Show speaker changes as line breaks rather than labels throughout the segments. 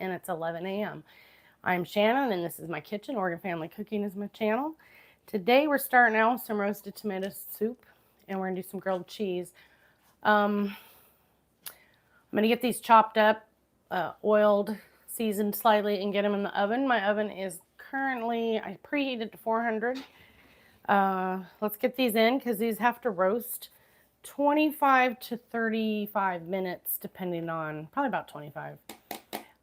and it's 11 a.m. I'm Shannon, and this is my kitchen. Oregon Family Cooking is my channel. Today we're starting out with some roasted tomato soup, and we're going to do some grilled cheese. I'm going to get these chopped up, oiled, seasoned slightly, and get them in the oven. My oven is currently, I preheated to 400. Let's get these in because these have to roast 25 to 35 minutes, depending on, probably about 25,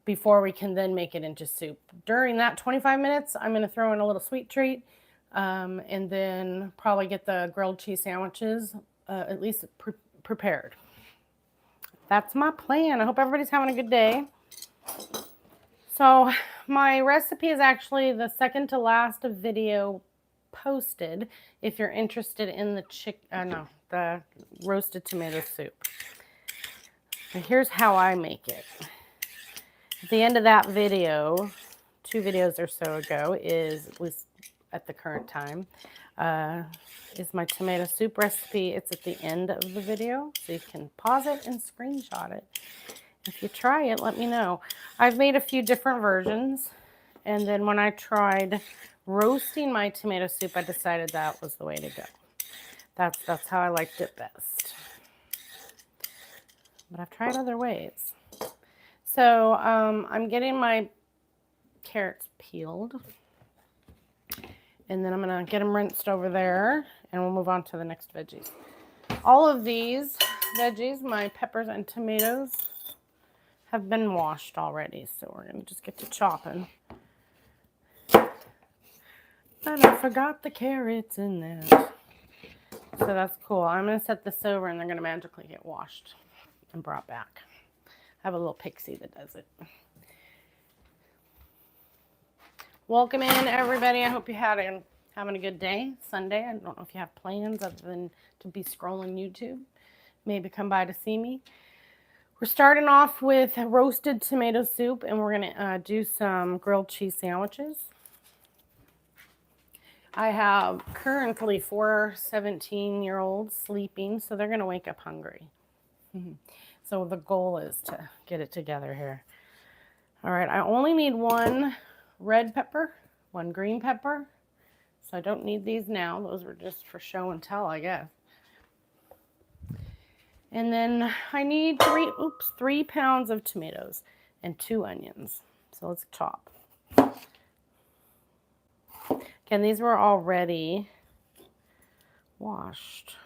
before we can then make it into soup. During that 25 minutes, I'm going to throw in a little sweet treat, and then probably get the grilled cheese sandwiches at least prepared. That's my plan. I hope everybody's having a good day. So my recipe is actually the second to last video posted if you're interested in the roasted tomato soup. And here's how I make it. At the end of that video, 2 videos or so ago, was at the current time, is my tomato soup recipe. It's at the end of the video, so you can pause it and screenshot it. If you try it, let me know. I've made a few different versions, and then when I tried roasting my tomato soup, I decided that was the way to go. That's how I liked it best. But I've tried other ways. So I'm getting my carrots peeled, and then I'm going to get them rinsed over there, and we'll move on to the next veggies. All of these veggies, my peppers and tomatoes, have been washed already, so we're going to just get to chopping. And I forgot the carrots in there. So that's cool. I'm going to set this over, and they're going to magically get washed and brought back. I have a little pixie that does it. Welcome in, everybody. I hope you having a good day. Sunday. I don't know if you have plans other than to be scrolling YouTube. Maybe come by to see me. We're starting off with roasted tomato soup, and we're going to do some grilled cheese sandwiches. I have currently 4 17-year-olds sleeping, so they're going to wake up hungry. So the goal is to get it together here. All right, I only need 1 red pepper, 1 green pepper, so I don't need these now. Those were just for show and tell, I guess. And then I need 3 pounds of tomatoes and 2 onions. So let's chop. Again, these were already washed.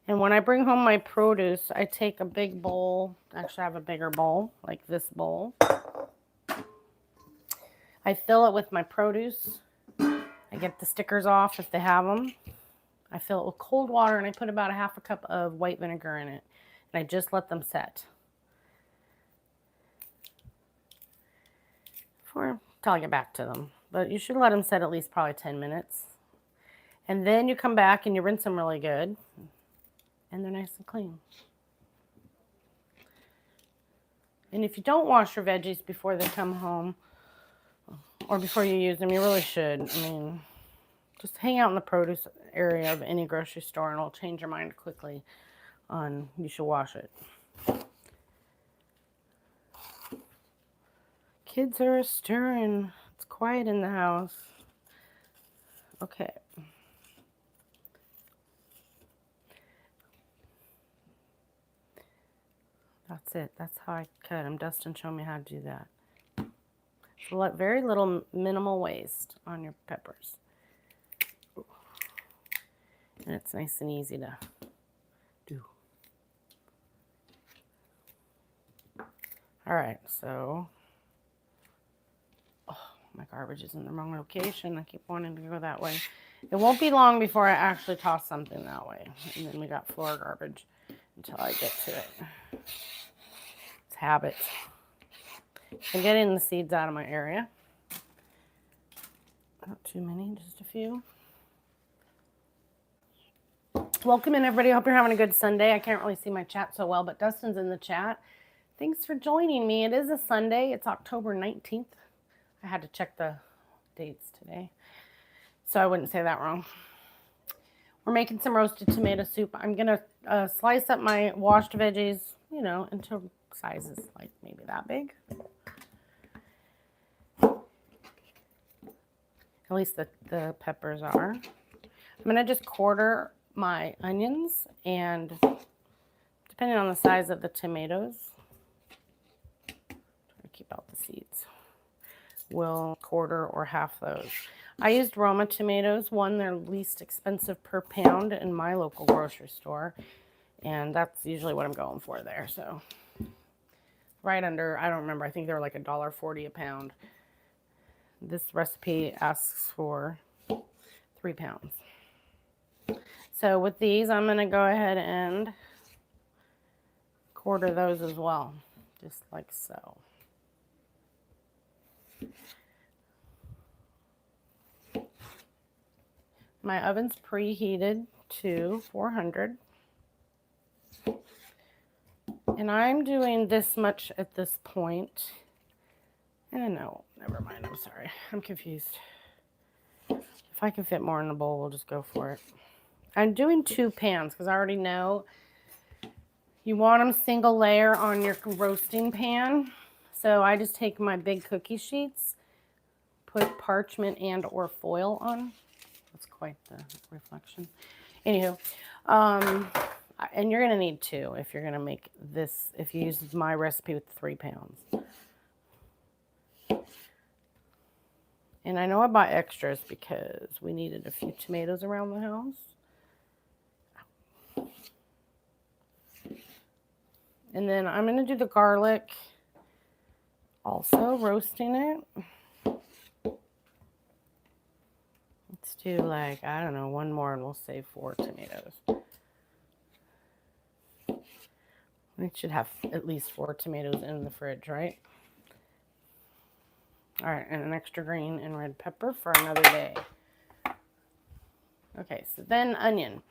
And when I bring home my produce, I take a big bowl. Actually, I have a bigger bowl, like this bowl. I fill it with my produce. I get the stickers off if they have them. I fill it with cold water, and I put about a ½ a cup of white vinegar in it. And I just let them set until I get back to them. But you should let them set at least probably 10 minutes. And then you come back and you rinse them really good. And they're nice and clean. And if you don't wash your veggies before they come home, or before you use them, you really should. I mean, just hang out in the produce area of any grocery store, and it'll change your mind quickly on you should wash it. Kids are stirring. It's quiet in the house. Okay. That's it. That's how I cut them. Dustin showed me how to do that. So very little minimal waste on your peppers. And it's nice and easy to do. All right, so my garbage is in the wrong location. I keep wanting to go that way. It won't be long before I actually toss something that way. And then we got floor garbage until I get to it. It's habit. I'm getting the seeds out of my area. Not too many, just a few. Welcome in, everybody. I hope you're having a good Sunday. I can't really see my chat so well, but Dustin's in the chat. Thanks for joining me. It is a Sunday. It's October 19th. I had to check the dates today, so I wouldn't say that wrong. We're making some roasted tomato soup. I'm going to slice up my washed veggies, into sizes like maybe that big. At least the peppers are. I'm going to just quarter my onions, and depending on the size of the tomatoes, try to keep out the seeds, we'll quarter or half those. I used Roma tomatoes. One, they're least expensive per pound in my local grocery store, and that's usually what I'm going for there. So right under, I don't remember, I think they were like $1.40 a pound. This recipe asks for 3 pounds. So with these, I'm going to go ahead and quarter those as well, just like so. My oven's preheated to 400. And I'm doing this much at this point. And no, never mind, I'm sorry. I'm confused. If I can fit more in the bowl, we'll just go for it. I'm doing 2 pans because I already know you want them single layer on your roasting pan. So I just take my big cookie sheets, put parchment and or foil on. That's quite the reflection. Anywho, and you're going to need 2 if you're going to make this, if you use my recipe with 3 pounds. And I know I bought extras because we needed a few tomatoes around the house. And then I'm going to do the garlic, also roasting it. Let's do like, I don't know, 1 more and we'll save 4 tomatoes. We should have at least 4 tomatoes in the fridge, right? All right, and an extra green and red pepper for another day. Okay, so then onion.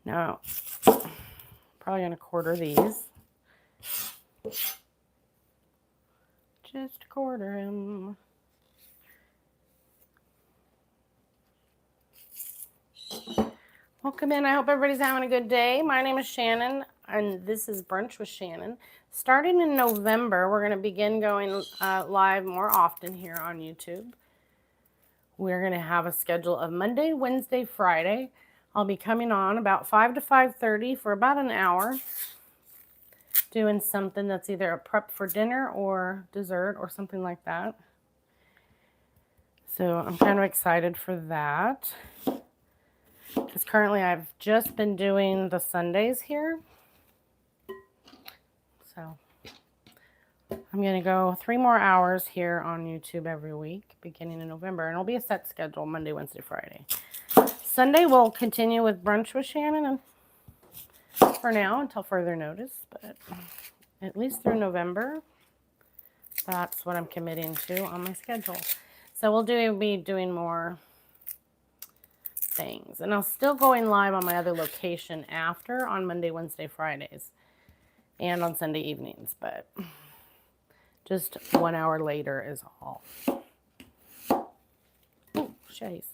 Now, probably going to quarter these. Just quarter them. Welcome in. I hope everybody's having a good day. My name is Shannon, and this is Brunch with Shannon. Starting in November, we're going to begin going live more often here on YouTube. We're going to have a schedule of Monday, Wednesday, Friday. I'll be coming on about 5 to 5:30 for about an hour, doing something that's either a prep for dinner or dessert or something like that. So I'm kind of excited for that, because currently I've just been doing the Sundays here. So I'm going to go 3 more hours here on YouTube every week, beginning in November. And it'll be a set schedule, Monday, Wednesday, Friday. Sunday we'll continue with Brunch with Shannon, and for now, until further notice. But at least through November, that's what I'm committing to on my schedule. So we'll be doing more things. And I'll still going live on my other location after on Monday, Wednesday, Fridays. And on Sunday evenings, but just 1 hour later is all. Oh, shays.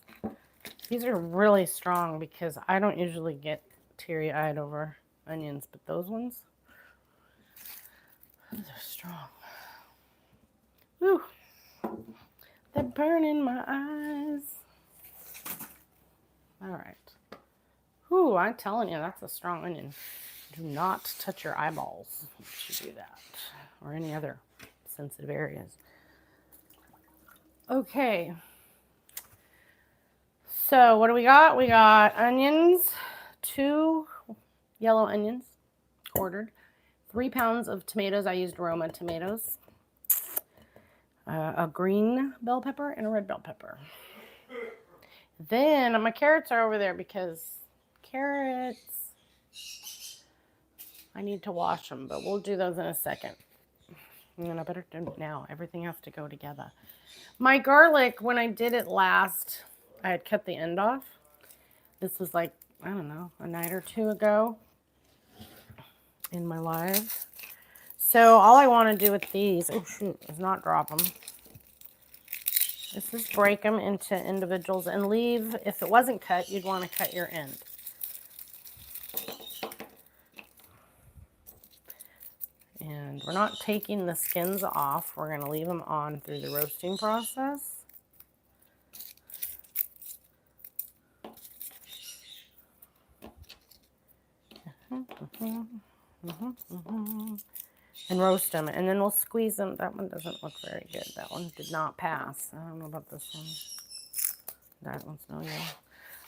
These are really strong because I don't usually get teary-eyed over onions, but those ones, those are strong. Whew. They're burning my eyes. All right. Whew, I'm telling you, that's a strong onion. Do not touch your eyeballs if you do that, or any other sensitive areas. Okay. So what do we got? We got onions, 2 yellow onions, quartered, 3 pounds of tomatoes. I used Roma tomatoes, a green bell pepper and a red bell pepper. Then my carrots are over there because carrots, I need to wash them, but we'll do those in a second. And I better do it now. Everything has to go together. My garlic, when I did it last, I had cut the end off. This was like, I don't know, a night or 2 ago in my live. So all I want to do with these, oh shoot, is not drop them. This is break them into individuals and leave, if it wasn't cut, you'd want to cut your end. And And we're not taking the skins off. We're going to leave them on through the roasting process. And roast them, and then we'll squeeze them. That one doesn't look very good. That one did not pass. I don't know about this one. That one's no good.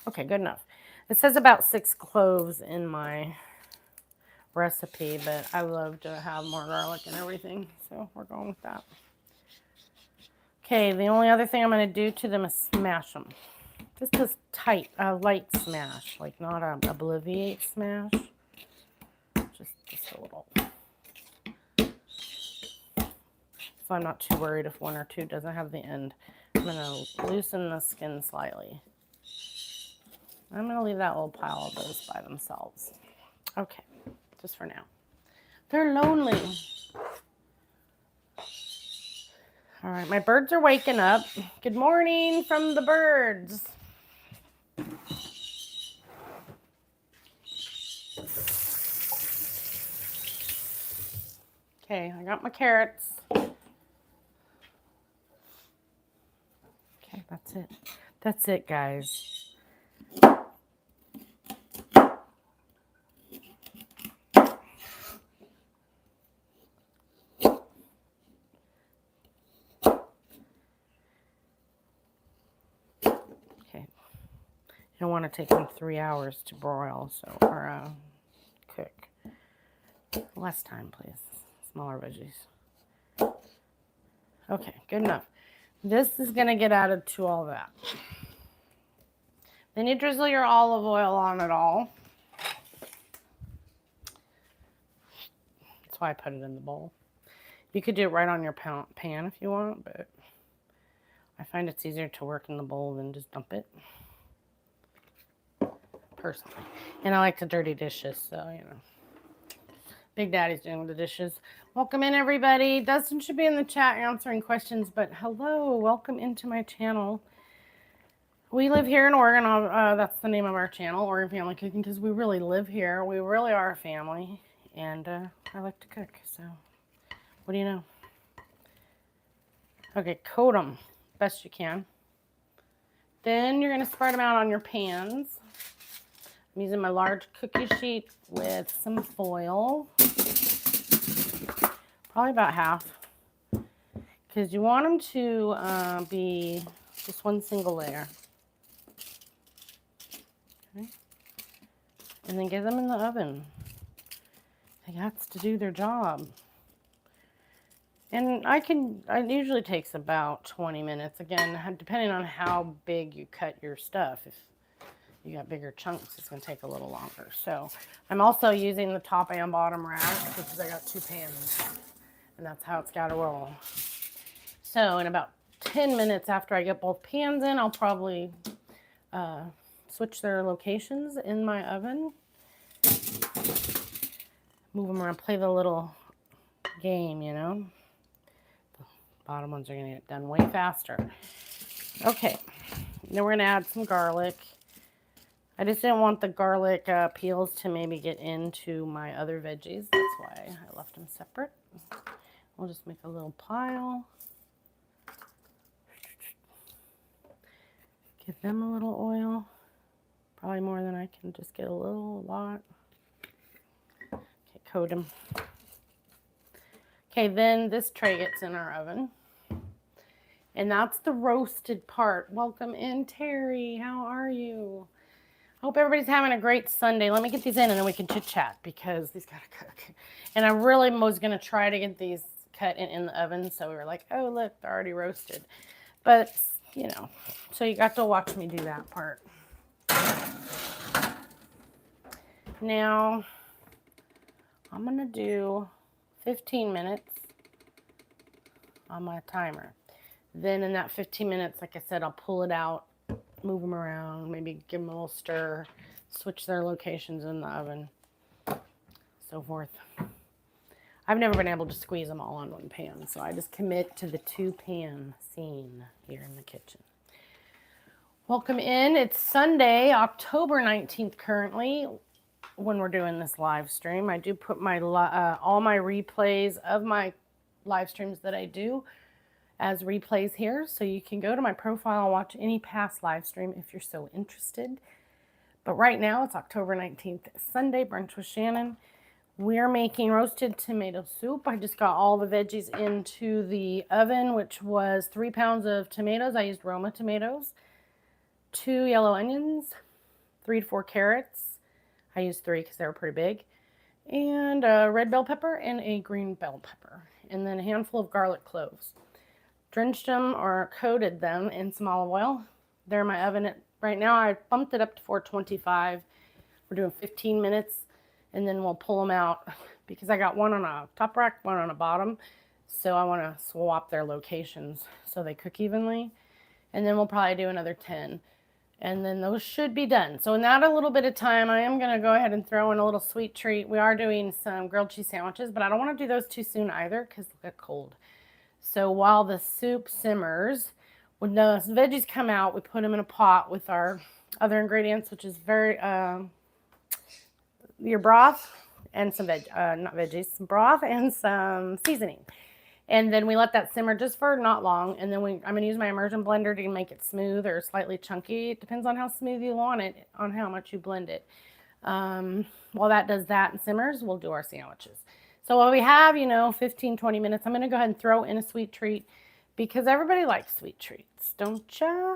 Okay, good enough. It says about 6 cloves in my recipe, but I love to have more garlic and everything, so we're going with that. Okay, the only other thing I'm going to do to them is smash them. Just a tight, light smash, like not a obliviate smash. Just a little. So I'm not too worried if one or two doesn't have the end. I'm going to loosen the skin slightly. I'm going to leave that little pile of those by themselves. Okay, just for now. They're lonely. All right, my birds are waking up. Good morning from the birds. Okay, I got my carrots. Okay, that's it. That's it, guys. Okay. You don't want to take them 3 hours to broil, or cook. Less time, please. Smaller veggies. Okay, good enough. This is going to get added to all that. Then you drizzle your olive oil on it all. That's why I put it in the bowl. You could do it right on your pan if you want, but I find it's easier to work in the bowl than just dump it. Personally. And I like to dirty dishes, so, you know. Big Daddy's doing the dishes. Welcome in, everybody. Dustin should be in the chat answering questions, but hello, welcome into my channel. We live here in Oregon. That's the name of our channel, Oregon Family Cooking, because we really live here. We really are a family, and I like to cook, so what do you know? Okay, coat them best you can. Then you're going to spread them out on your pans. I'm using my large cookie sheet with some foil. Probably about half. Because you want them to be just one single layer. Okay. And then get them in the oven. They got to do their job. And it usually takes about 20 minutes. Again, depending on how big you cut your stuff. If you got bigger chunks, it's going to take a little longer. So I'm also using the top and bottom rack because I got 2 pans. And that's how it's got to roll. So in about 10 minutes after I get both pans in, I'll probably switch their locations in my oven. Move them around, play the little game, you know. The bottom ones are going to get done way faster. Okay, then we're going to add some garlic. I just didn't want the garlic peels to maybe get into my other veggies. That's why I left them separate. We'll just make a little pile. Give them a little oil. Probably more than I can just get a lot. Okay, coat them. Okay, then this tray gets in our oven. And that's the roasted part. Welcome in, Terry. How are you? Hope everybody's having a great Sunday. Let me get these in and then we can chit chat because these gotta cook. And I really was gonna try to get these cut in the oven. So we were like, oh, look, they're already roasted. But, you know, so you got to watch me do that part. Now, I'm going to do 15 minutes on my timer. Then in that 15 minutes, like I said, I'll pull it out, move them around, maybe give them a little stir, switch their locations in the oven, so forth. I've never been able to squeeze them all on one pan, so I just commit to the 2-pan scene here in the kitchen. Welcome in. It's Sunday, October 19th currently. when we're doing this live stream. I do put my all my replays of my live streams that I do as replays here, so you can go to my profile and watch any past live stream if you're so interested. But right now it's October 19th, Sunday, brunch with Shannon. We're making roasted tomato soup. I just got all the veggies into the oven, which was 3 pounds of tomatoes. I used Roma tomatoes, 2 yellow onions, 3 to 4 carrots. I used 3 because they were pretty big. And a red bell pepper and a green bell pepper. And then a handful of garlic cloves. Drenched them or coated them in some olive oil. They're in my oven. Right now I bumped it up to 425. We're doing 15 minutes. And then we'll pull them out because I got one on a top rack, one on a bottom. So I want to swap their locations so they cook evenly. And then we'll probably do another 10. And then those should be done. So in that a little bit of time, I am going to go ahead and throw in a little sweet treat. We are doing some grilled cheese sandwiches, but I don't want to do those too soon either because they'll get cold. So while the soup simmers, when the veggies come out, we put them in a pot with our other ingredients, which is your broth and some some broth and some seasoning. And then we let that simmer just for not long. And then I'm going to use my immersion blender to make it smooth or slightly chunky. It depends on how smooth you want it, on how much you blend it. While that does that and simmers, we'll do our sandwiches. So while we have, 15, 20 minutes, I'm going to go ahead and throw in a sweet treat because everybody likes sweet treats, don't ya?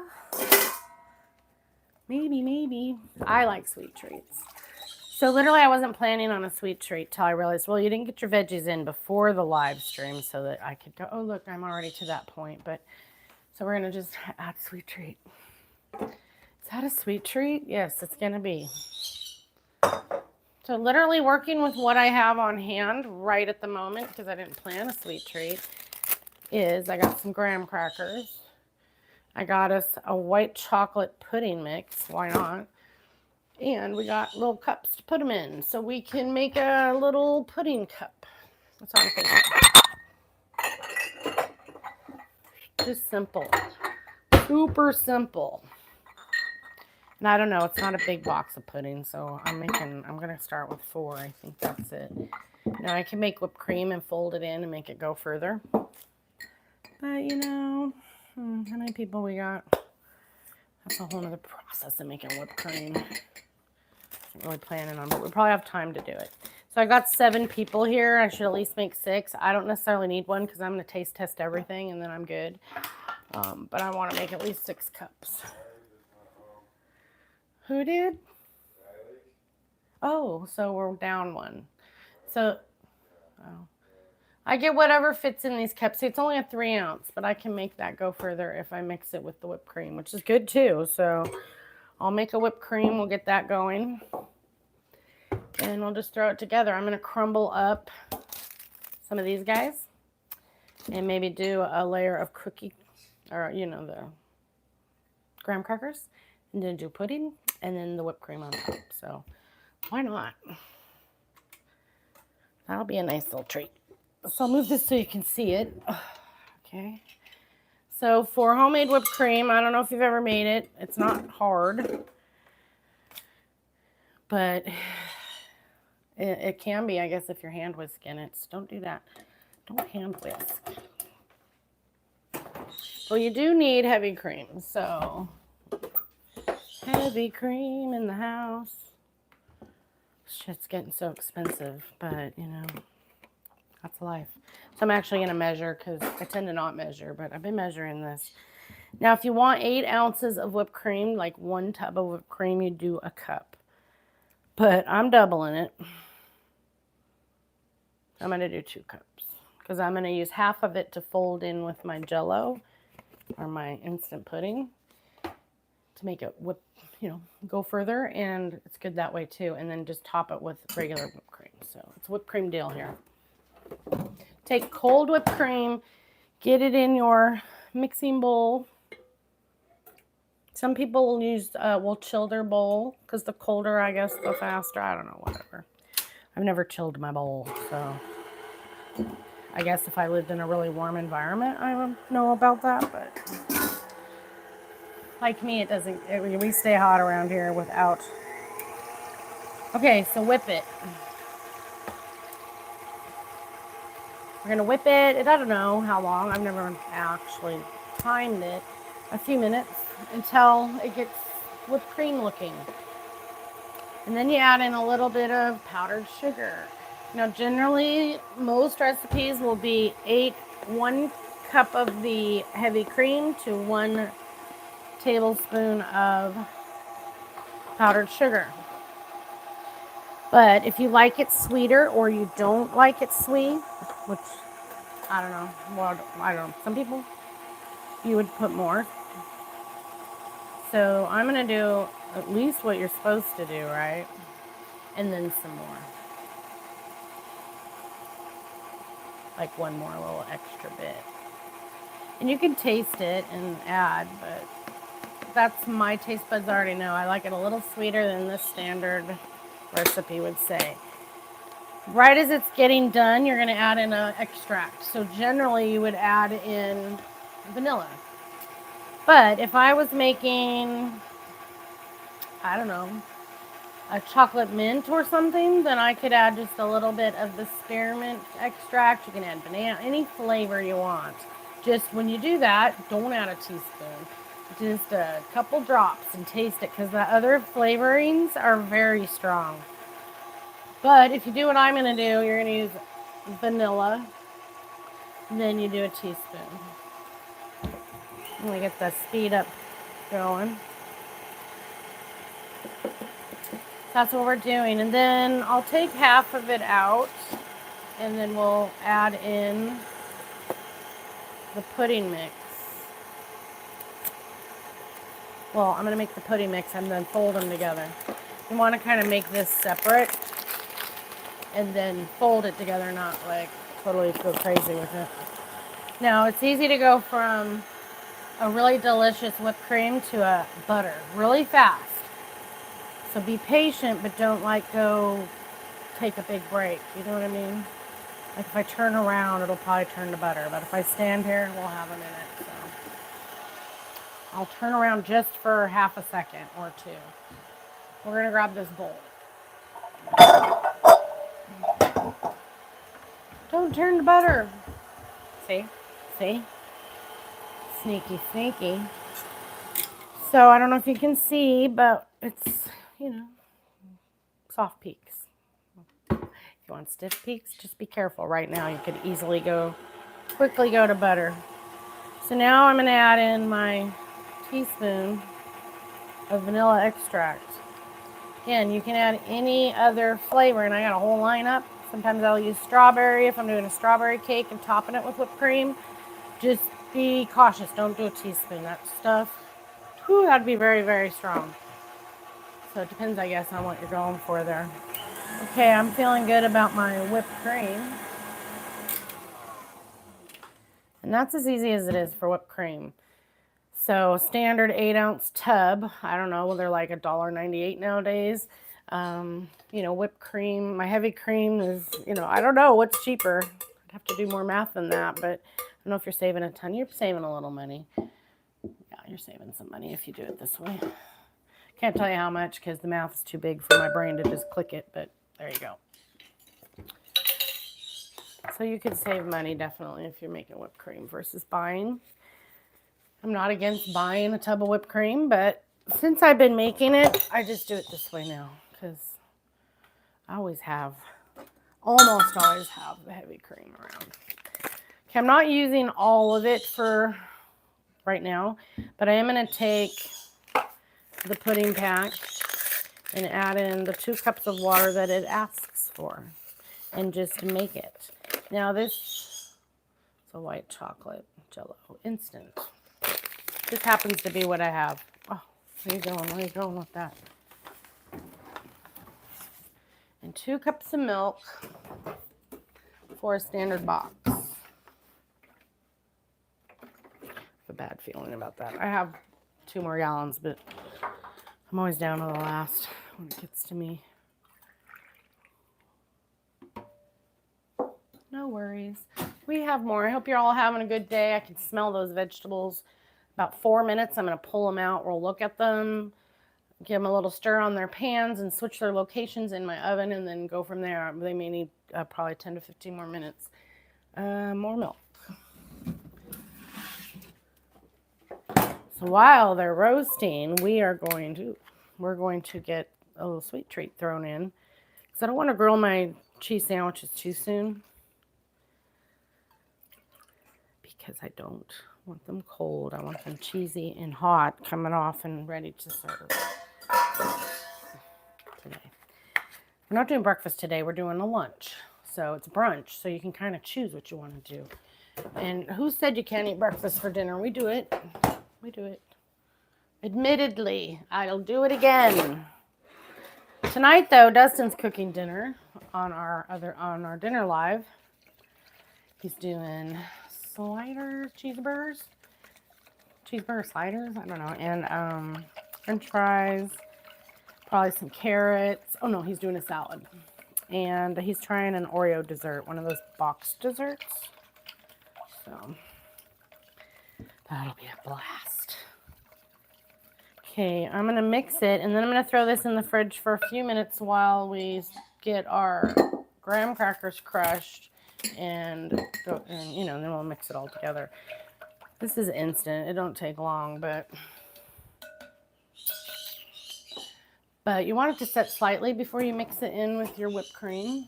Maybe. I like sweet treats. So literally I wasn't planning on a sweet treat till I realized, well, you didn't get your veggies in before the live stream so that I could go, oh, look, I'm already to that point. But so we're going to just add a sweet treat. Is that a sweet treat? Yes, it's going to be. So literally working with what I have on hand right at the moment, because I didn't plan a sweet treat, is I got some graham crackers. I got us a white chocolate pudding mix. Why not? And we got little cups to put them in, so we can make a little pudding cup. That's all I'm thinking. Just simple. Super simple. And I don't know, it's not a big box of pudding, so I'm going to start with 4. I think that's it. Now I can make whipped cream and fold it in and make it go further. But, how many people we got? That's a whole other process of making whipped cream. Wasn't really planning on, but we probably have time to do it. So I got 7 people here. I should at least make 6. I don't necessarily need one because I'm going to taste test everything and then I'm good. But I want to make at least 6 cups. Who did? Oh, so we're down 1. So, I get whatever fits in these cups. See, it's only a 3 ounce, but I can make that go further if I mix it with the whipped cream, which is good too. So I'll make a whipped cream. We'll get that going. And we'll just throw it together. I'm going to crumble up some of these guys and maybe do a layer of cookie, or, the graham crackers, and then do pudding and then the whipped cream on top. So why not? That'll be a nice little treat. So I'll move this so you can see it. Okay. So for homemade whipped cream, I don't know if you've ever made it. It's not hard. But it can be, I guess, if you're hand whisking it. So don't do that. Don't hand whisk. Well, you do need heavy cream. So heavy cream in the house. Shit's getting so expensive, but, that's life. So I'm actually going to measure because I tend to not measure, but I've been measuring this. Now, if you want 8 ounces of whipped cream, like 1 tub of whipped cream, you do a cup. But I'm doubling it. I'm going to do 2 cups because I'm going to use half of it to fold in with my Jell-O or my instant pudding to make it go further, and it's good that way too. And then just top it with regular whipped cream. So it's a whipped cream deal here. Take cold whipped cream, get it in your mixing bowl. Some people will use will chill their bowl because the colder, I guess, the faster. I don't know, whatever. I've never chilled my bowl, so I guess if I lived in a really warm environment, I would know about that. But like me, it doesn't. We stay hot around here without Okay, so whip it. We're going to whip it. I don't know how long. I've never actually timed it. A few minutes until it gets whipped cream looking. And then you add in a little bit of powdered sugar. Now, generally, most recipes will be 1 cup of the heavy cream to 1 tablespoon of powdered sugar. But if you like it sweeter or you don't like it sweet, which I don't know, well, I don't know, some people, you would put more. So I'm going to do at least what you're supposed to do, right? And then some more. Like 1 more little extra bit. And you can taste it and add, but that's my taste buds already know. I like it a little sweeter than the standard recipe would say. Right as it's getting done, you're going to add in an extract. So generally you would add in vanilla. But if I was making, I don't know, a chocolate mint or something, then I could add just a little bit of the spearmint extract. You can add banana, any flavor you want. Just when you do that, don't add a teaspoon. Just a couple drops and taste it, because the other flavorings are very strong. But if you do what I'm going to do, you're going to use vanilla. Then you do a teaspoon. I'm going to get the speed up going. That's what we're doing. And then I'll take half of it out, and then we'll add in the pudding mix. Well, I'm going to make the pudding mix and then fold them together. You want to kind of make this separate and then fold it together, not like totally go crazy with it. Now, it's easy to go from a really delicious whipped cream to a butter really fast. So be patient, but don't like go take a big break. You know what I mean? Like if I turn around, it'll probably turn to butter. But if I stand here, we'll have a minute. So I'll turn around just for half a second or 2. We're going to grab this bowl. Don't turn to butter. See? See? Sneaky, sneaky. So I don't know if you can see, but it's, you know, soft peaks. If you want stiff peaks, just be careful. Right now, you could easily quickly go to butter. So now I'm going to add in my teaspoon of vanilla extract. Again, you can add any other flavor, and I got a whole lineup. Sometimes I'll use strawberry if I'm doing a strawberry cake and topping it with whipped cream. Just be cautious. Don't do a teaspoon. That stuff, whew, that'd be very, very strong. So it depends, I guess, on what you're going for there. Okay, I'm feeling good about my whipped cream. And that's as easy as it is for whipped cream. So standard 8-ounce tub, I don't know, they're like $1.98 nowadays. You know, whipped cream, my heavy cream is, you know, I don't know what's cheaper. I'd have to do more math than that, but I don't know if you're saving a ton. You're saving a little money. Yeah, you're saving some money if you do it this way. Can't tell you how much because the math is too big for my brain to just click it, but there you go. So you could save money definitely if you're making whipped cream versus buying. I'm not against buying a tub of whipped cream, but since I've been making it, I just do it this way now because I almost always have the heavy cream around. Okay, I'm not using all of it for right now, but I am going to take the pudding pack and add in the 2 cups of water that it asks for and just make it. Now this is a white chocolate Jello instant. This happens to be what I have. Oh, where you going? Where are you going with that? And 2 cups of milk for a standard box. I have a bad feeling about that. I have 2 more gallons, but I'm always down to the last when it gets to me. No worries. We have more. I hope you're all having a good day. I can smell those vegetables. About 4 minutes, I'm going to pull them out. We'll look at them. give them a little stir on their pans and switch their locations in my oven and then go from there. They may need probably 10 to 15 more minutes. More milk. So while they're roasting, we're going to get a little sweet treat thrown in because I don't want to grill my cheese sandwiches too soon because I don't want them cold. I want them cheesy and hot coming off and ready to serve today. We're not doing breakfast today. We're doing a lunch. So it's brunch, so you can kind of choose what you want to do. And who said you can't eat breakfast for dinner? We do it. We do it. Admittedly, I'll do it again. Tonight, though, Dustin's cooking dinner on our dinner live. He's doing cheeseburger sliders, I don't know, and French fries, probably some carrots. Oh no, he's doing a salad, and he's trying an Oreo dessert, one of those box desserts. So that'll be a blast. Okay, I'm gonna mix it, and then I'm gonna throw this in the fridge for a few minutes while we get our graham crackers crushed, and you know, then we'll mix it all together. This is instant. It don't take long, but you want it to set slightly before you mix it in with your whipped cream.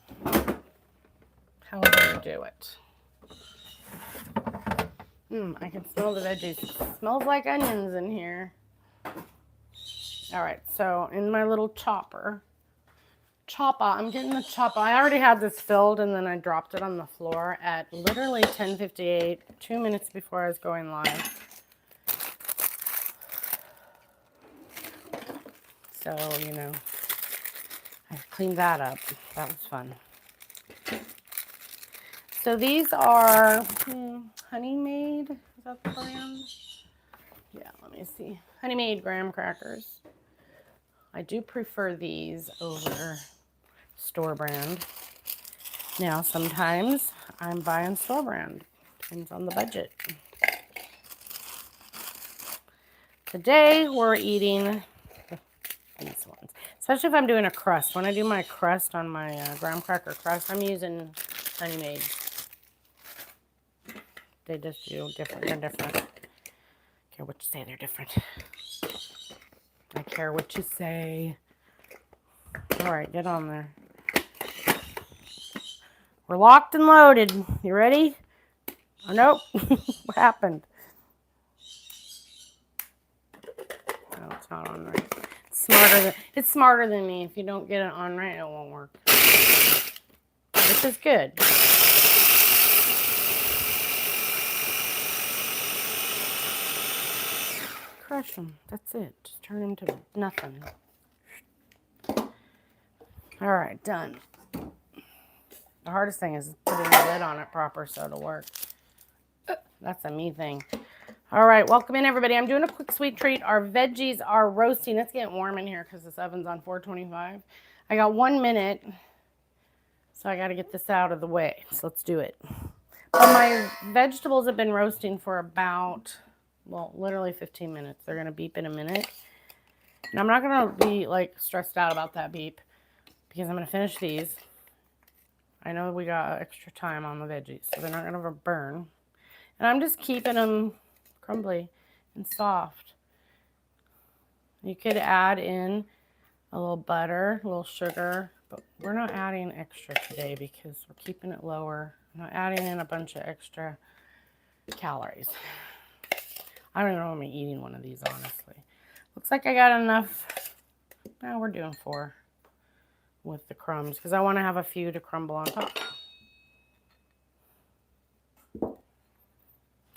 However you do it. I can smell the veggies. It smells like onions in here. All right, so in my little chopper, I'm getting the chopper. I already had this filled, and then I dropped it on the floor at literally 10:58, 2 minutes before I was going live. So, you know, I cleaned that up. That was fun. So these are Honey Made. Is that the brand? Yeah, let me see. Honey Made graham crackers. I do prefer these over store brand. Now, sometimes I'm buying store brand. Depends on the budget. Today, we're eating these ones. Especially if I'm doing a crust. When I do my crust on my graham cracker crust, I'm using Honey Made. They just do different. They're different. I don't care what you say, they're different. I care what you say. All right, get on there. We're locked and loaded. You ready? Oh, nope. What happened? Oh, it's not on right. It's smarter than me. If you don't get it on right, it won't work. This is good. Crush them. That's it. Just turn them to nothing. All right, done. The hardest thing is putting the lid on it proper so it'll work. That's a me thing. All right, welcome in, everybody. I'm doing a quick sweet treat. Our veggies are roasting. It's getting warm in here because this oven's on 425. I got 1 minute, so I got to get this out of the way. So let's do it. Well, my vegetables have been roasting for about, well, literally 15 minutes. They're going to beep in a minute. And I'm not going to be, like, stressed out about that beep because I'm going to finish these. I know we got extra time on the veggies, so they're not going to burn. And I'm just keeping them crumbly and soft. You could add in a little butter, a little sugar, but we're not adding extra today because we're keeping it lower. I'm not adding in a bunch of extra calories. I don't even know if I'm eating one of these, honestly. Looks like I got enough. Now we're doing 4 with the crumbs because I want to have a few to crumble on top.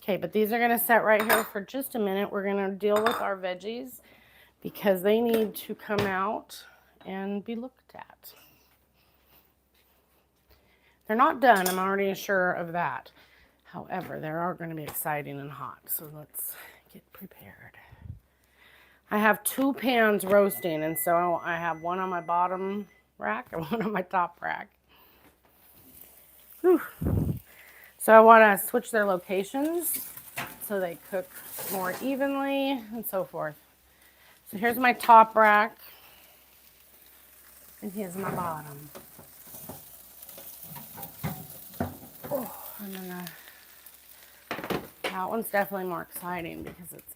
Okay, but these are going to set right here for just a minute. We're going to deal with our veggies because they need to come out and be looked at. They're not done. I'm already sure of that. However, they are going to be exciting and hot. So let's get prepared. I have 2 pans roasting, and so I have one on my bottom rack and one on my top rack. Whew. So I want to switch their locations so they cook more evenly and so forth. So here's my top rack. And here's my bottom. Oh, I'm gonna... That one's definitely more exciting because it's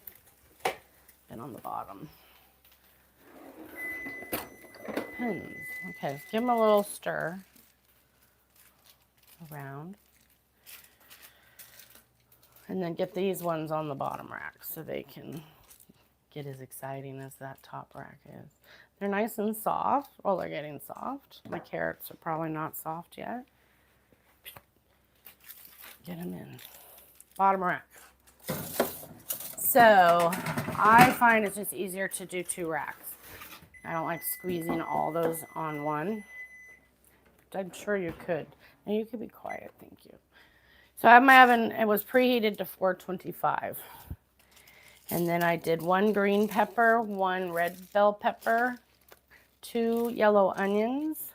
been on the bottom. Pins. Okay, give them a little stir around. And then get these ones on the bottom rack so they can get as exciting as that top rack is. They're nice and soft. Well, they're getting soft. My carrots are probably not soft yet. Get them in. Bottom rack. So I find it's just easier to do 2 racks. I don't like squeezing all those on one. I'm sure you could. And you could be quiet, thank you. So I have my oven, it was preheated to 425. And then I did 1 green pepper, 1 red bell pepper, 2 yellow onions,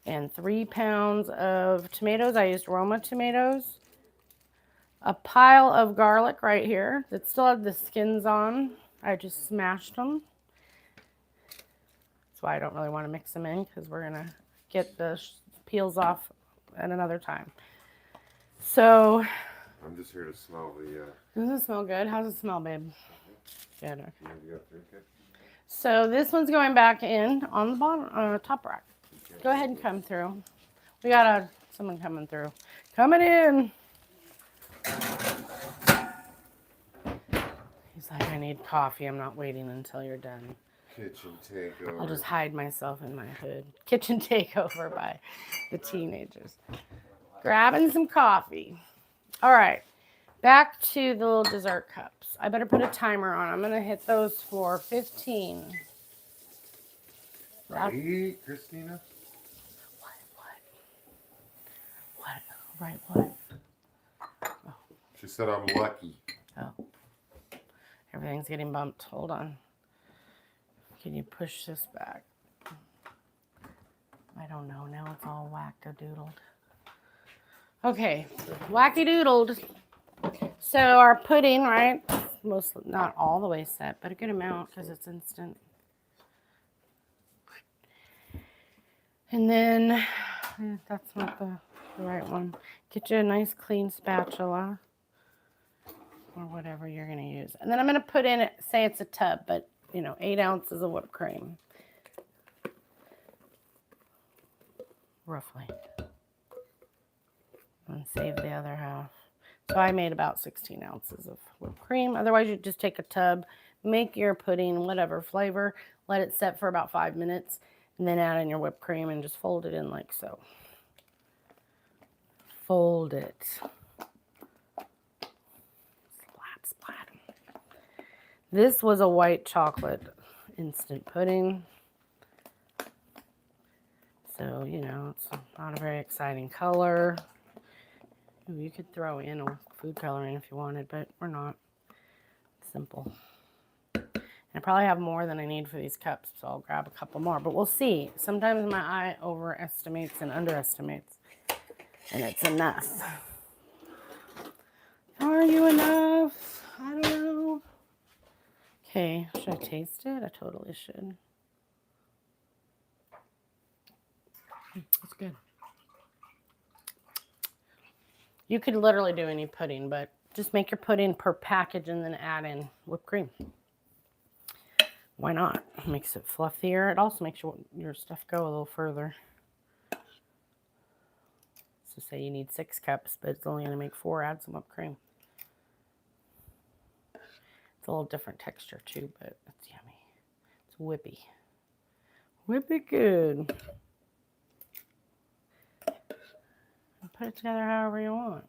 and 3 pounds of tomatoes. I used Roma tomatoes. A pile of garlic right here that still have the skins on. I just smashed them. That's why I don't really want to mix them in, because we're going to get the peels off at another time. So,
I'm just here to smell the...
Does it smell good? How does it smell, babe? Good. So this one's going back in on the bottom, top rack. Go ahead and come through. We got someone coming through. Coming in. He's like, I need coffee. I'm not waiting until you're done.
Kitchen takeover.
I'll just hide myself in my hood. Kitchen takeover by the teenagers. Grabbing some coffee. All right. Back to the little dessert cups. I better put a timer on. I'm going to hit those for 15.
Right, Christina?
What? Right, what?
Oh. She said I'm lucky.
Oh. Everything's getting bumped. Hold on. Can you push this back? I don't know. Now it's all whack-a-doodled. Okay. Wacky-doodled. So our pudding, right? Mostly, not all the way set, but a good amount because it's instant. And then, that's not the right one. Get you a nice clean spatula or whatever you're going to use. And then I'm going to put in, say it's a tub, but 8 ounces of whipped cream. Roughly. And save the other half. So I made about 16 ounces of whipped cream. Otherwise, you just take a tub, make your pudding, whatever flavor, let it set for about 5 minutes, and then add in your whipped cream and just fold it in like so. Fold it. Splat, splat. This was a white chocolate instant pudding. So, it's not a very exciting color. Ooh, you could throw in a food coloring if you wanted, but we're not. It's simple. And I probably have more than I need for these cups, so I'll grab a couple more. But we'll see. Sometimes my eye overestimates and underestimates. And it's enough. Are you enough? I don't know. Okay, should I taste it? I totally should. It's good. You could literally do any pudding, but just make your pudding per package and then add in whipped cream. Why not? It makes it fluffier. It also makes your stuff go a little further. So say you need 6 cups, but it's only going to make 4. Add some whipped cream. It's a little different texture too, but it's yummy. It's whippy. Whippy good. Put it together however you want.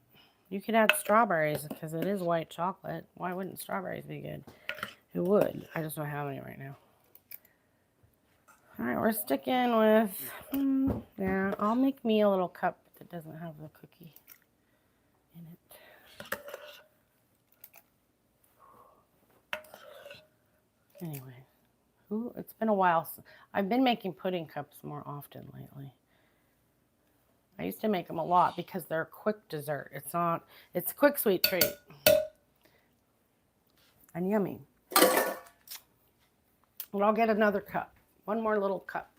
You could add strawberries because it is white chocolate. Why wouldn't strawberries be good? It would. I just don't have any right now. All right, we're sticking with, yeah, I'll make me a little cup that doesn't have the cookie in it. Anyway, it's been a while. I've been making pudding cups more often lately. I used to make them a lot because they're a quick dessert. It's a quick sweet treat. And yummy. But I'll get another cup. One more little cup.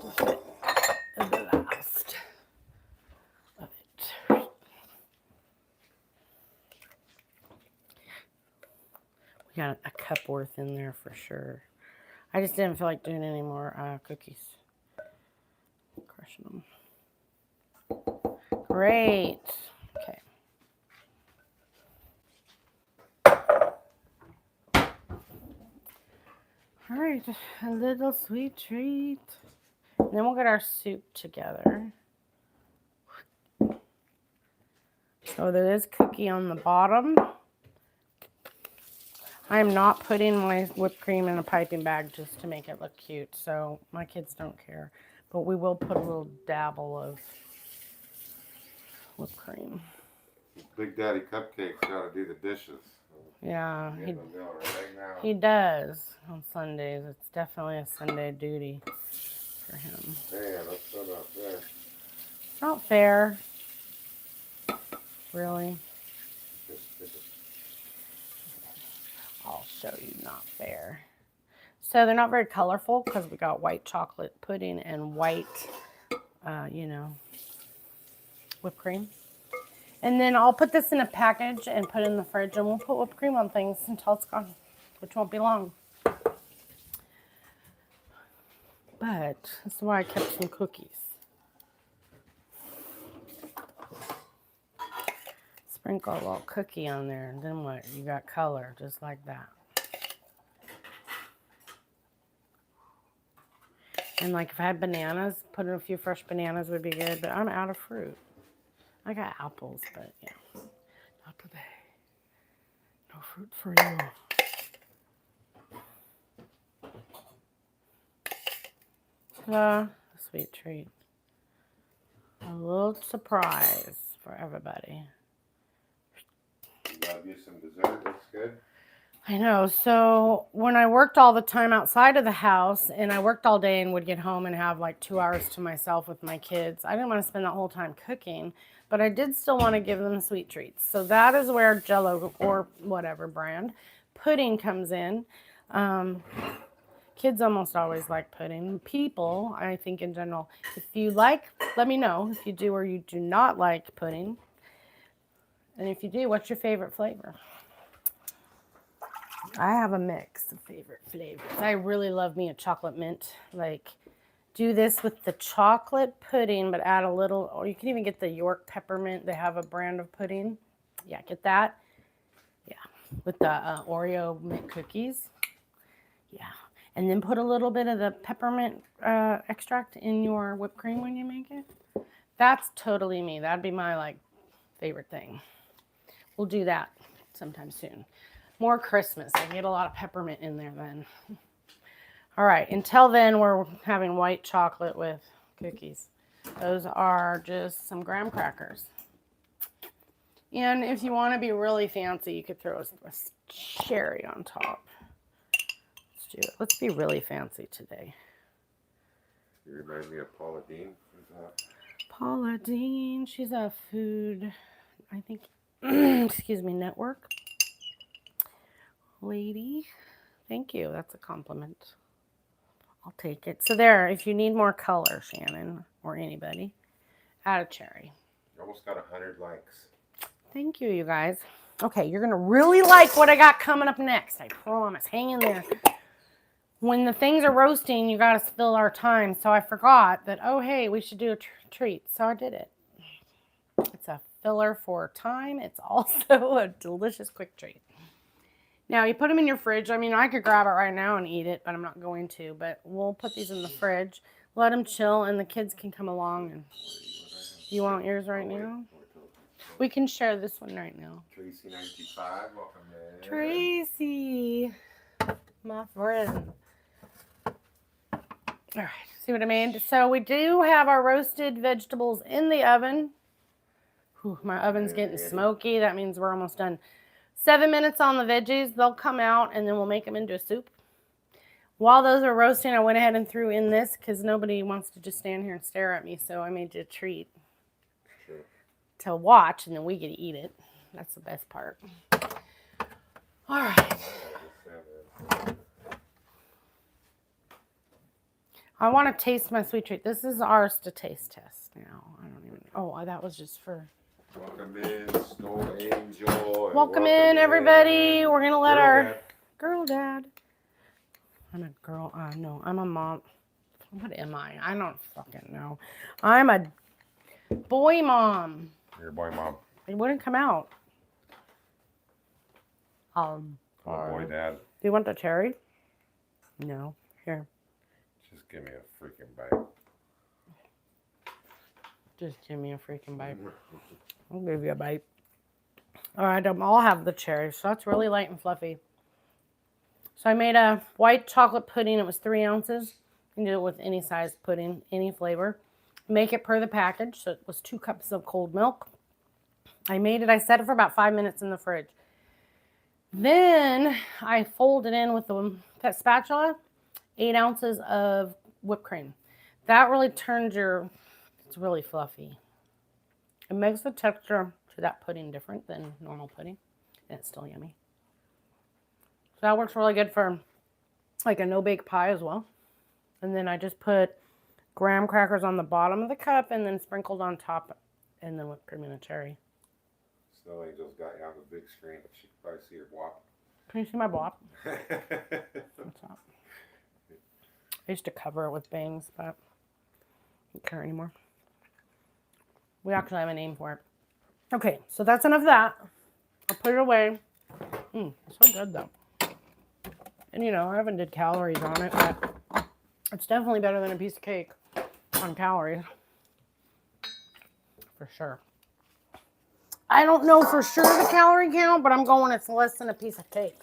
To fit the last of it. We got a cup worth in there for sure. I just didn't feel like doing any more cookies. Crushing them. Great. Okay. All right, a little sweet treat. And then we'll get our soup together. So there is cookie on the bottom. I am not putting my whipped cream in a piping bag just to make it look cute, so my kids don't care. But we will put a little dabble of whipped cream.
Big Daddy Cupcake's got to do the dishes.
Yeah,
Right
he does on Sundays. It's definitely a Sunday duty for him.
Man, that's so not fair.
It's not fair. Really? I'll show you not fair. So they're not very colorful because we got white chocolate pudding and white, whipped cream. And then I'll put this in a package and put it in the fridge, and we'll put whipped cream on things until it's gone, which won't be long. But that's why I kept some cookies. Sprinkle a little cookie on there, and then what? You got color, just like that. And like if I had bananas, putting a few fresh bananas would be good, but I'm out of fruit. I got apples, but yeah, not today. No fruit for you. A sweet treat. A little surprise for everybody.
Love you some dessert. Looks good.
I know. So when I worked all the time outside of the house, and I worked all day and would get home and have like 2 hours to myself with my kids, I didn't want to spend that whole time cooking, but I did still want to give them sweet treats. So that is where Jell-O or whatever brand pudding comes in. Kids almost always like pudding. People, I think in general, if you like, let me know if you do or you do not like pudding. And if you do, what's your favorite flavor? I have a mix of favorite flavors. I really love me a chocolate mint. Like, do this with the chocolate pudding, but add a little, or you can even get the York peppermint. They have a brand of pudding. Yeah, get that. Yeah, with the Oreo mint cookies. Yeah, and then put a little bit of the peppermint extract in your whipped cream when you make it. That's totally me. That'd be my, like, favorite thing. We'll do that sometime soon. More Christmas. I get a lot of peppermint in there then. All right. Until then, we're having white chocolate with cookies. Those are just some graham crackers. And if you want to be really fancy, you could throw a cherry on top. Let's do it. Let's be really fancy today.
You remind me of Paula Dean. Who's that?
Paula Dean. She's a food, I think, excuse me, network lady. Thank you. That's a compliment. I'll take it. So there, if you need more color, Shannon, or anybody, add a cherry.
Almost got 100 likes.
Thank you, you guys. Okay, you're going to really like what I got coming up next. I promise. Hang in there. When the things are roasting, you got to fill our time. So I forgot that, oh, hey, we should do a treat. So I did it. It's a filler for time. It's also a delicious quick treat. Now, you put them in your fridge. I mean, I could grab it right now and eat it, but I'm not going to. But we'll put these in the fridge, let them chill, and the kids can come along. And you want yours right now? We can share this one right now.
Tracy95, welcome in.
Tracy, my friend. All right, see what I made? So we do have our roasted vegetables in the oven. Whew, my oven's getting smoky. That means we're almost done. 7 minutes on the veggies. They'll come out, and then we'll make them into a soup. While those are roasting, I went ahead and threw in this because nobody wants to just stand here and stare at me, so I made you a treat to watch, and then we get to eat it. That's the best part. All right. I want to taste my sweet treat. This is ours to taste test now. I don't even. Oh, that was just for.
Welcome in, Snow Angel.
Welcome in, everybody. We're gonna let our
Dad.
girl dad. I'm a girl. No, I'm a mom. What am I? I don't fucking know. I'm a boy mom.
You're a boy mom.
It wouldn't come out.
I'm a boy dad.
Do you want the cherry? No. Here.
Just give me a freaking bite.
Just give me a freaking bite. I'll give you a bite. All right, I'll have the cherry. So that's really light and fluffy. So I made a white chocolate pudding. It was 3 ounces. You can do it with any size pudding, any flavor. Make it per the package. So it was 2 cups of cold milk. I made it. I set it for about 5 minutes in the fridge. Then I folded in with that spatula 8 ounces of whipped cream. That really turns it's really fluffy. It makes the texture to that pudding different than normal pudding. And it's still yummy. So that works really good for like a no-bake pie as well. And then I just put graham crackers on the bottom of the cup and then sprinkled on top and then whipped cream and a cherry.
Snow Angel's got you on the big screen. She can probably see your wop.
Can you see my bop? What's up? I used to cover it with bangs, but I don't care anymore. We actually have a name for it. Okay, so that's enough of that. I'll put it away. It's so good though. And you know, I haven't did calories on it, but it's definitely better than a piece of cake on calories. For sure. I don't know for sure the calorie count, but I'm going it's less than a piece of cake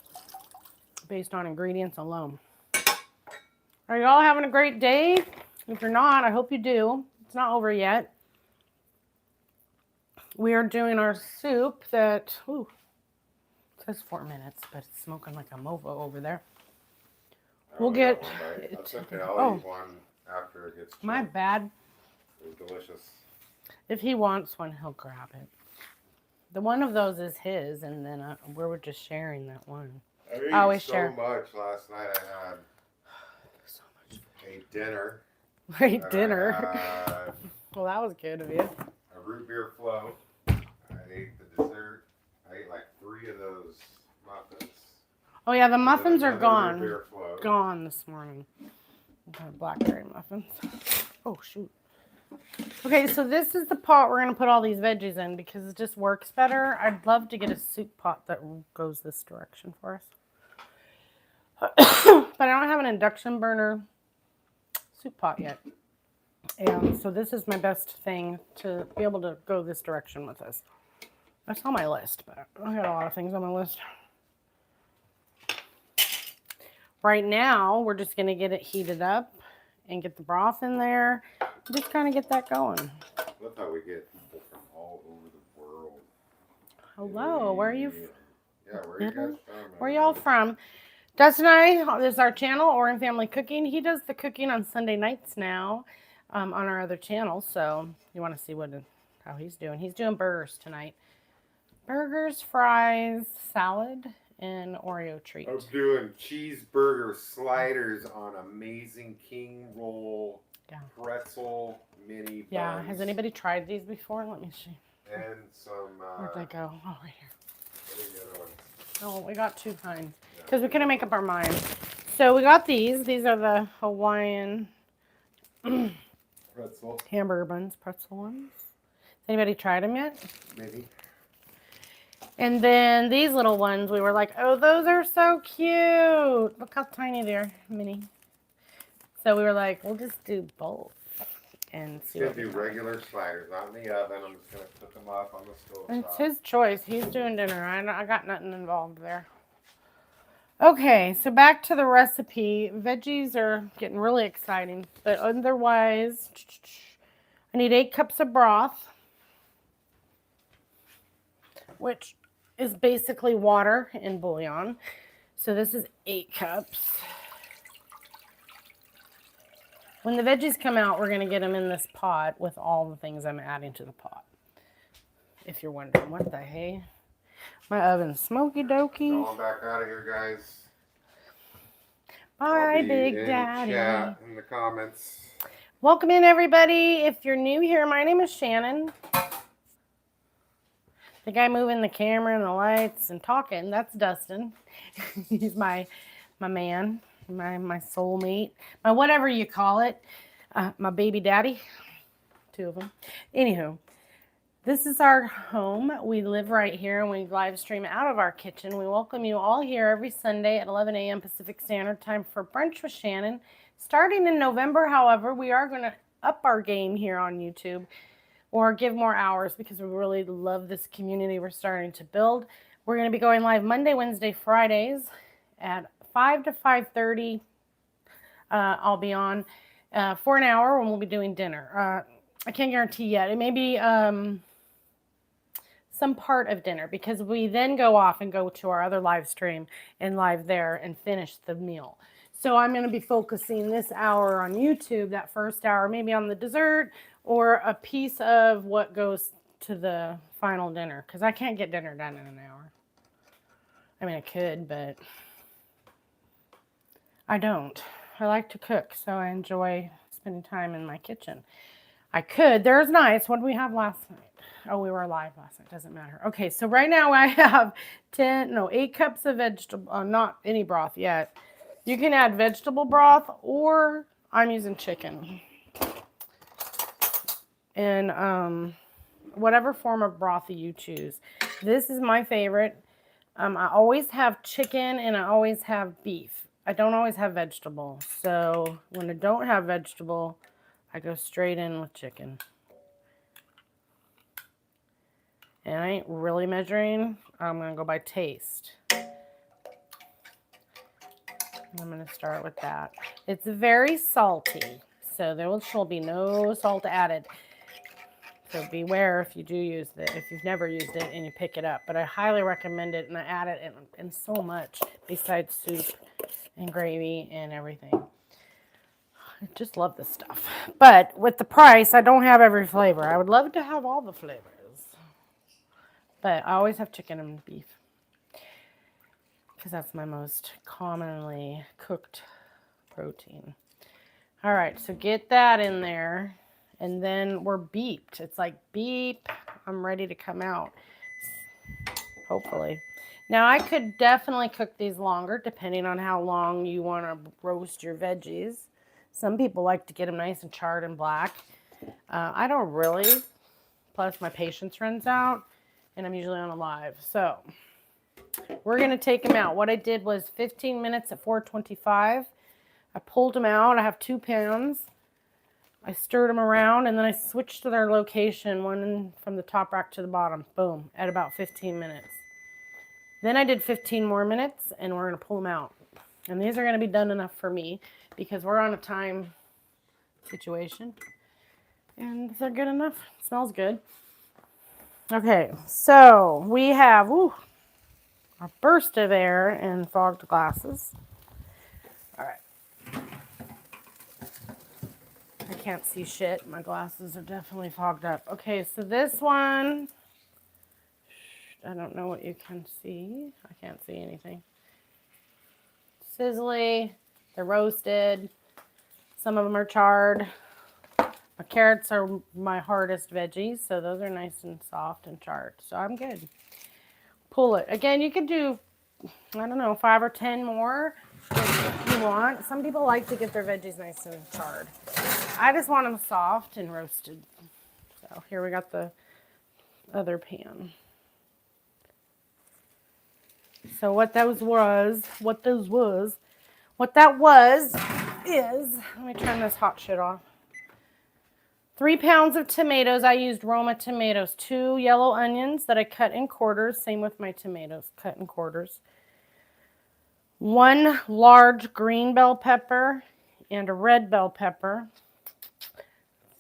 based on ingredients alone. Are y'all having a great day? If you're not, I hope you do. It's not over yet. We are doing our soup that, it says 4 minutes, but it's smoking like a mofo over there. We'll get.
That's okay. I'll eat one after it gets chilled.
My bad.
It was delicious.
If he wants one, he'll grab it. The one of those is his, and then we were just sharing that one.
I ate so much last night. I had
so much.
a dinner.
Great dinner. Well, that was good of you.
A root beer float. I ate the dessert. I ate like 3 of those muffins.
Oh yeah, the muffins are gone.
Root beer float.
Gone this morning. Blackberry muffins. Oh shoot. Okay, so this is the pot we're going to put all these veggies in because it just works better. I'd love to get a soup pot that goes this direction for us. But I don't have an induction burner soup pot yet. And so this is my best thing to be able to go this direction with this. That's on my list, but I got a lot of things on my list. Right now, we're just going to get it heated up and get the broth in there. Just kind of get that going.
Look how we get people from all over the world.
Hello, where are you?
Yeah, where are you guys from?
Where y'all from? Dustin and I, this is our channel, Oren Family Cooking. He does the cooking on Sunday nights now on our other channel. So you want to see how he's doing. He's doing burgers tonight. Burgers, fries, salad, and Oreo treat.
I'm doing cheeseburger sliders on Amazing King Roll pretzel mini buns.
Yeah, has anybody tried these before? Let me see.
And some...
Where'd they go? Oh, right here.
What are the other ones?
Oh, we got 2 kinds. Because we couldn't make up our mind. So we got these. These are the Hawaiian
pretzel
hamburger buns, pretzel ones. Has anybody tried them yet?
Maybe.
And then these little ones, we were like, oh, those are so cute. Look how tiny they are, mini. So we were like, we'll just do both and see what we do.
Regular sliders, not in the oven. I'm just going to cook them up on the stove.
It's his choice. He's doing dinner. I got nothing involved there. Okay, so back to the recipe. Veggies are getting really exciting. But otherwise, I need 8 cups of broth, which is basically water and bouillon. So this is 8 cups. When the veggies come out, we're going to get them in this pot with all the things I'm adding to the pot. If you're wondering, what the hey? My oven's smoky dokey.
Going back out of here, guys.
Bye, Big
in
Daddy.
Chat in the comments.
Welcome in, everybody. If you're new here, my name is Shannon. The guy moving the camera and the lights and talking, that's Dustin. He's my man, my soulmate, my whatever you call it, my baby daddy, 2 of them. Anywho, this is our home. We live right here and we live stream out of our kitchen. We welcome you all here every Sunday at 11 a.m. Pacific Standard Time for Brunch with Shannon. Starting in November, however, we are going to up our game here on YouTube or give more hours because we really love this community we're starting to build. We're going to be going live Monday, Wednesday, Fridays at 5 to 5:30. I'll be on for an hour when we'll be doing dinner. I can't guarantee yet. It may be some part of dinner because we then go off and go to our other live stream and live there and finish the meal. So I'm going to be focusing this hour on YouTube, that first hour, maybe on the dessert or a piece of what goes to the final dinner because I can't get dinner done in an hour. I mean, I could, but I don't. I like to cook, so I enjoy spending time in my kitchen. I could. There's nights. What did we have last night? Oh, we were live last night. Doesn't matter. Okay, so right now I have 8 cups of vegetable, not any broth yet. You can add vegetable broth or I'm using chicken. And whatever form of broth you choose. This is my favorite. I always have chicken and I always have beef. I don't always have vegetable. So when I don't have vegetable, I go straight in with chicken. And I ain't really measuring. I'm going to go by taste. I'm going to start with that. It's very salty, so there will be no salt added. So beware if you do use it, if you've never used it and you pick it up. But I highly recommend it, and I add it in so much besides soup and gravy and everything. I just love this stuff. But with the price, I don't have every flavor. I would love to have all the flavors. But I always have chicken and beef because that's my most commonly cooked protein. All right, so get that in there. And then we're beeped. It's like beep. I'm ready to come out. Hopefully. Now I could definitely cook these longer depending on how long you want to roast your veggies. Some people like to get them nice and charred and black. I don't really. Plus my patience runs out and I'm usually on a live. So we're going to take them out. What I did was 15 minutes at 425. I pulled them out. I have 2 pans. I stirred them around and then I switched to their location, one from the top rack to the bottom. Boom, at about 15 minutes. Then I did 15 more minutes and we're going to pull them out. And these are going to be done enough for me because we're on a time situation. And they're good enough. It smells good. Okay, so we have a burst of air and fogged glasses. All right. I can't see shit. My glasses are definitely fogged up. Okay, so this one, I don't know what you can see. I can't see anything. Sizzly. They're roasted. Some of them are charred. My carrots are my hardest veggies, so those are nice and soft and charred. So I'm good. Pull it. Again, you could do, I don't know, 5 or 10 more if you want. Some people like to get their veggies nice and charred. I just want them soft and roasted. So here we got the other pan. So what that was is, let me turn this hot shit off. 3 pounds of tomatoes. I used Roma tomatoes. 2 yellow onions that I cut in quarters. Same with my tomatoes, cut in quarters. 1 large green bell pepper and a red bell pepper.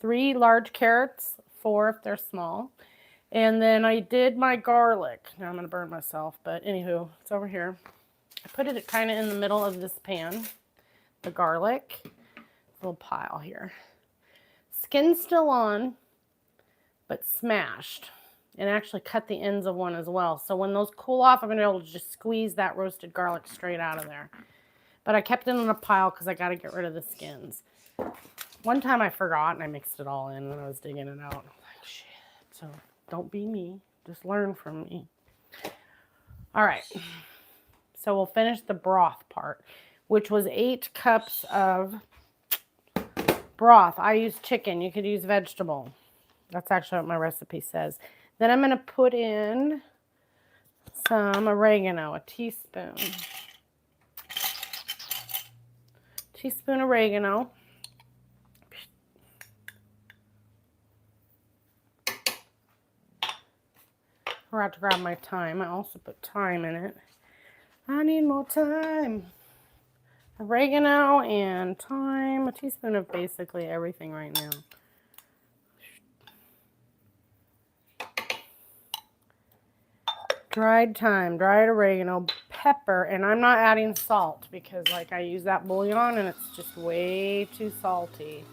3 large carrots, 4 if they're small. And then I did my garlic. Now I'm going to burn myself, but anywho, it's over here. I put it kind of in the middle of this pan. The garlic. Little pile here. Skin's still on, but smashed. And actually cut the ends of one as well. So when those cool off, I'm going to be able to just squeeze that roasted garlic straight out of there. But I kept it in a pile because I got to get rid of the skins. One time I forgot and I mixed it all in when I was digging it out. I'm like, shit. So don't be me. Just learn from me. All right. So we'll finish the broth part, which was 8 cups of broth. I used chicken. You could use vegetable. That's actually what my recipe says. Then I'm going to put in some oregano, a teaspoon. Teaspoon oregano. I forgot to grab my thyme. I also put thyme in it. I need more thyme. Oregano and thyme. A teaspoon of basically everything right now. Dried thyme, dried oregano, pepper, and I'm not adding salt because like I use that bouillon and it's just way too salty.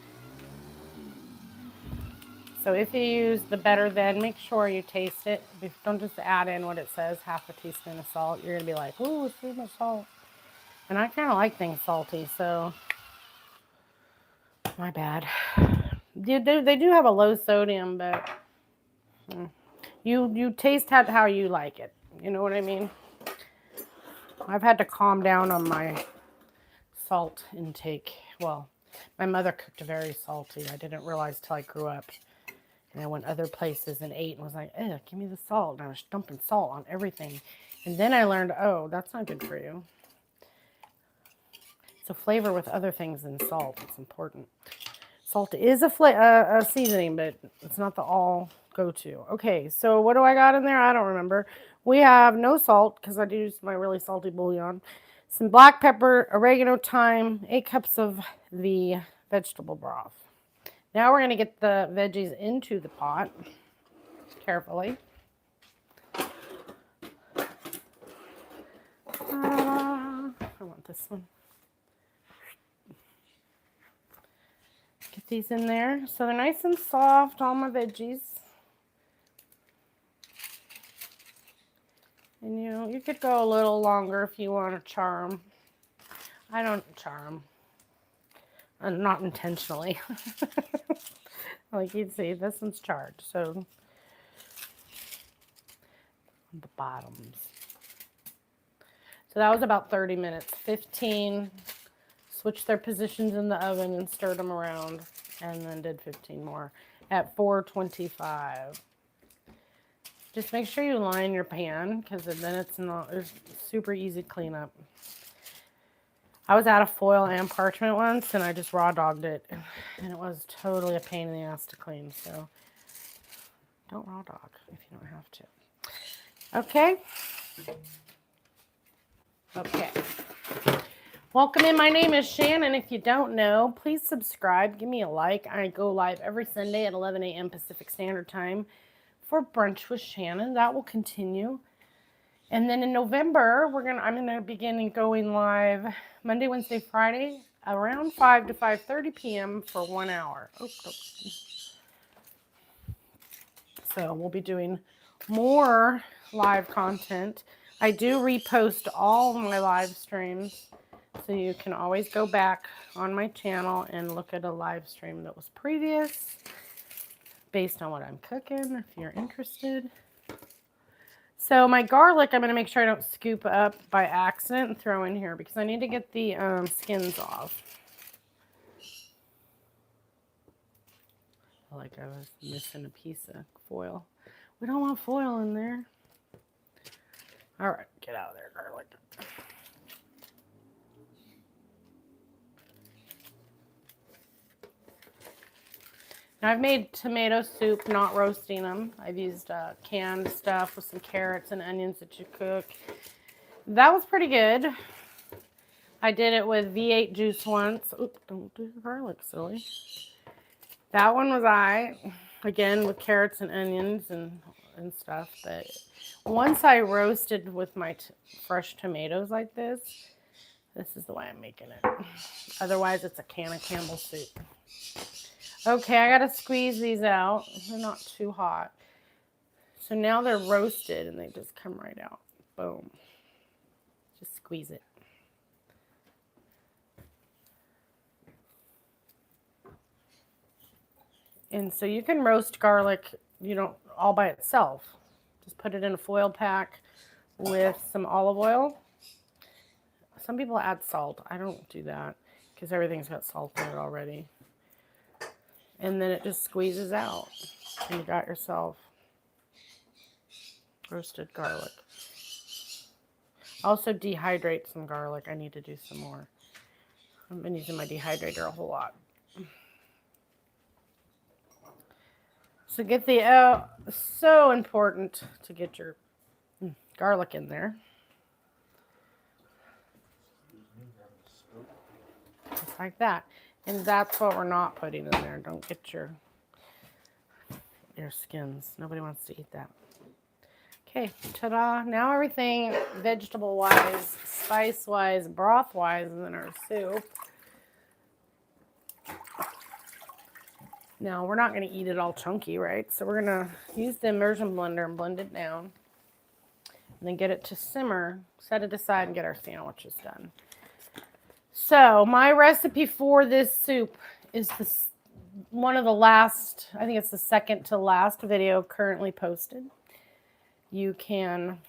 So if you use the better than, make sure you taste it. Don't just add in what it says, half a teaspoon of salt. You're going to be like, ooh, it's too much salt. And I kind of like things salty, so my bad. They do have a low sodium, but you taste how you like it. You know what I mean? I've had to calm down on my salt intake. Well, my mother cooked very salty. I didn't realize till I grew up. And I went other places and ate and was like, eh, give me the salt. And I was dumping salt on everything. And then I learned, oh, that's not good for you. So flavor with other things than salt. It's important. Salt is a seasoning, but it's not the all go-to. Okay, so what do I got in there? I don't remember. We have no salt because I do use my really salty bouillon. Some black pepper, oregano, thyme, 8 cups of the vegetable broth. Now we're going to get the veggies into the pot carefully. I want this one. Get these in there. So they're nice and soft, all my veggies. And you could go a little longer if you want to char them. I don't char them. Not intentionally. Like you'd see, this one's charred. So the bottoms. So that was about 30 minutes. 15. Switched their positions in the oven and stirred them around. And then did 15 more at 425. Just make sure you line your pan because then it's super easy cleanup. I was out of foil and parchment once and I just raw dogged it and it was totally a pain in the ass to clean. So don't raw dog if you don't have to. Okay. Okay. Welcome in. My name is Shannon. If you don't know, please subscribe. Give me a like. I go live every Sunday at 11 a.m. Pacific Standard Time for Brunch with Shannon. That will continue. And then in November, I'm gonna begin going live Monday, Wednesday, Friday around 5 to 5:30 p.m. for 1 hour. So we'll be doing more live content. I do repost all of my live streams, so you can always go back on my channel and look at a live stream that was previous based on what I'm cooking if you're interested. So my garlic, I'm going to make sure I don't scoop up by accident and throw in here because I need to get the skins off. Like I was missing a piece of foil. We don't want foil in there. All right, get out of there, garlic. Now I've made tomato soup, not roasting them. I've used canned stuff with some carrots and onions that you cook. That was pretty good. I did it with V8 juice once. Oops, don't do the garlic, silly. That one was again, with carrots and onions and stuff. But once I roasted with my fresh tomatoes like this is the way I'm making it. Otherwise, it's a can of Campbell's soup. Okay, I gotta squeeze these out. They're not too hot. So now they're roasted and they just come right out. Boom. Just squeeze it. And so you can roast garlic, all by itself. Just put it in a foil pack with some olive oil. Some people add salt. I don't do that because everything's got salt in it already. And then it just squeezes out. And you got yourself roasted garlic. Also dehydrate some garlic. I need to do some more. I've been using my dehydrator a whole lot. So get the, so important to get your garlic in there. Just like that. And that's what we're not putting in there. Don't get your skins. Nobody wants to eat that. Okay, ta-da. Now everything vegetable-wise, spice-wise, broth-wise is in our soup. Now, we're not going to eat it all chunky, right? So we're going to use the immersion blender and blend it down. And then get it to simmer, set it aside, and get our sandwiches done. So my recipe for this soup is one of the last, I think it's the second to last video currently posted. You can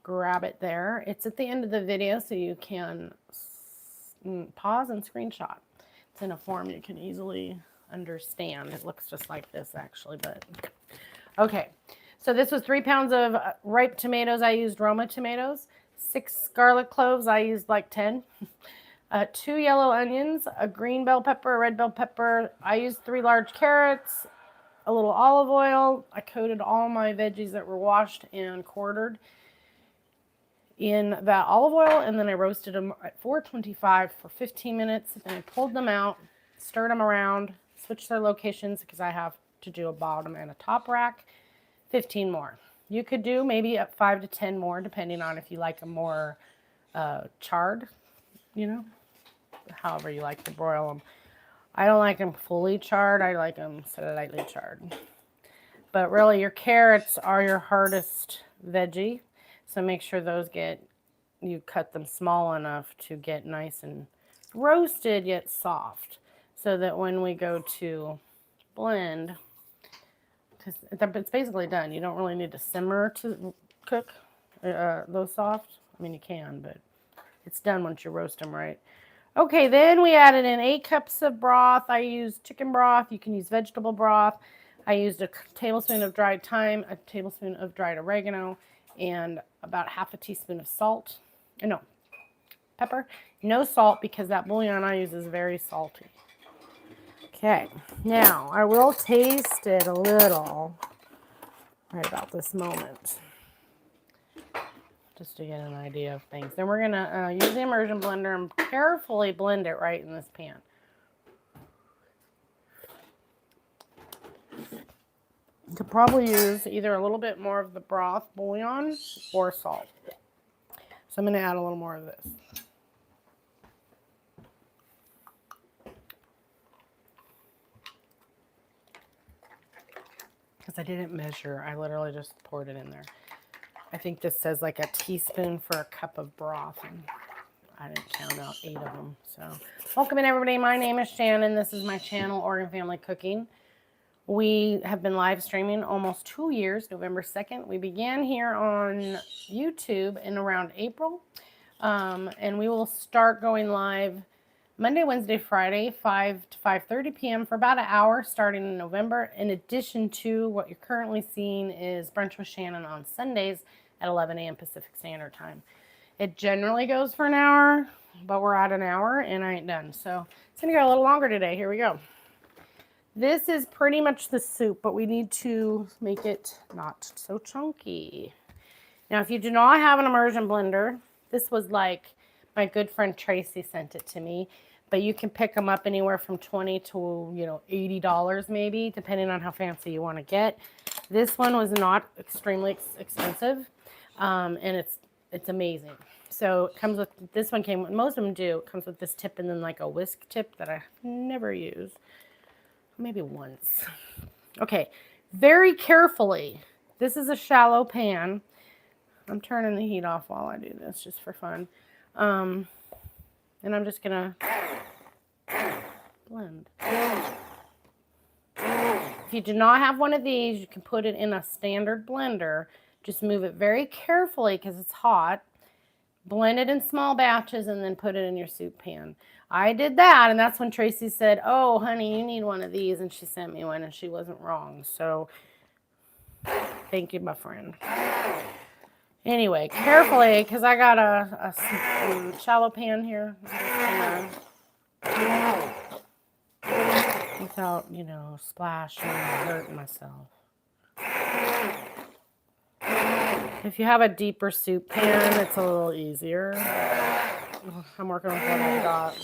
grab it there. It's at the end of the video, so you can pause and screenshot. It's in a form you can easily understand. It looks just like this actually, but okay. So this was 3 pounds of ripe tomatoes. I used Roma tomatoes. 6 garlic cloves. I used like 10. 2 yellow onions, a green bell pepper, a red bell pepper. I used 3 large carrots, a little olive oil. I coated all my veggies that were washed and quartered in that olive oil, and then I roasted them at 425 for 15 minutes. Then I pulled them out, stirred them around, switched their locations because I have to do a bottom and a top rack. 15 more. You could do maybe up 5 to 10 more, depending on if you like them more charred, however you like to broil them. I don't like them fully charred. I like them slightly charred. But really, your carrots are your hardest veggie. So make sure you cut them small enough to get nice and roasted yet soft. So that when we go to blend, because it's basically done. You don't really need to simmer to cook those soft. I mean, you can, but it's done once you roast them right. Okay, then we added in 8 cups of broth. I used chicken broth. You can use vegetable broth. I used a tablespoon of dried thyme, a tablespoon of dried oregano, and about half a teaspoon of salt. No, pepper. No salt because that bouillon I use is very salty. Okay, now I will taste it a little right about this moment, just to get an idea of things. Then we're going to use the immersion blender and carefully blend it right in this pan. You could probably use either a little bit more of the broth bouillon or salt. So I'm going to add a little more of this. Because I didn't measure. I literally just poured it in there. I think this says like a teaspoon for a cup of broth. And I didn't count out 8 of them. So welcome in everybody. My name is Shannon. This is my channel, Oregon Family Cooking. We have been live streaming almost 2 years, November 2nd. We began here on YouTube in around April. And we will start going live Monday, Wednesday, Friday, 5 to 5:30 p.m. for about an hour starting in November. In addition to what you're currently seeing is Brunch with Shannon on Sundays at 11 a.m. Pacific Standard Time. It generally goes for an hour, but we're at an hour and I ain't done. So it's going to go a little longer today. Here we go. This is pretty much the soup, but we need to make it not so chunky. Now, if you do not have an immersion blender, this was like my good friend Tracy sent it to me, but you can pick them up anywhere from $20 to $80 maybe, depending on how fancy you want to get. This one was not extremely expensive, and it's amazing. So it comes with, this one came, most of them do, it comes with this tip and then like a whisk tip that I never use. Maybe once. Okay, very carefully. This is a shallow pan. I'm turning the heat off while I do this just for fun. And I'm just gonna blend. If you do not have one of these, you can put it in a standard blender. Just move it very carefully because it's hot. Blend it in small batches and then put it in your soup pan. I did that, and that's when Tracy said, oh, honey, you need one of these, and she sent me one, and she wasn't wrong. So thank you, my friend. Anyway, carefully, because I got a shallow pan here. Without, you know, splashing and hurting myself. If you have a deeper soup pan, it's a little easier. I'm working with what I got.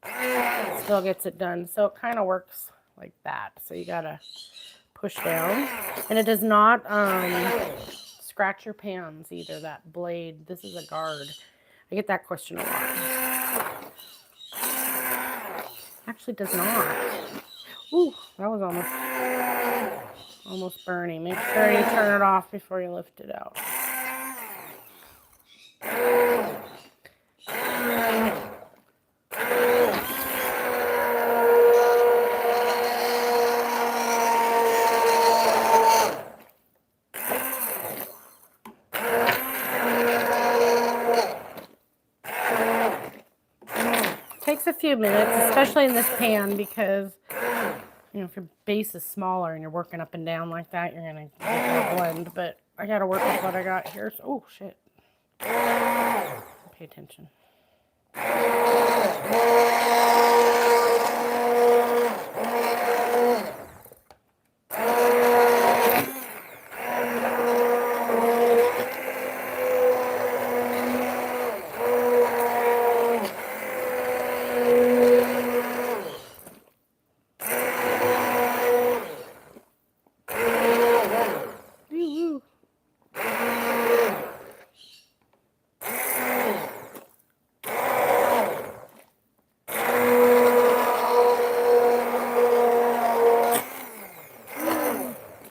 It still gets it done. So it kind of works like that. So you gotta push down. And it does not scratch your pans either, that blade. This is a guard. I get that question a lot. Actually does not. Ooh, that was almost burning. Make sure you turn it off before you lift it out. Takes a few minutes, especially in this pan, because you know, if your base is smaller and you're working up and down like that, you're gonna get more blend. But I gotta work with what I got here. So, oh shit! Pay attention.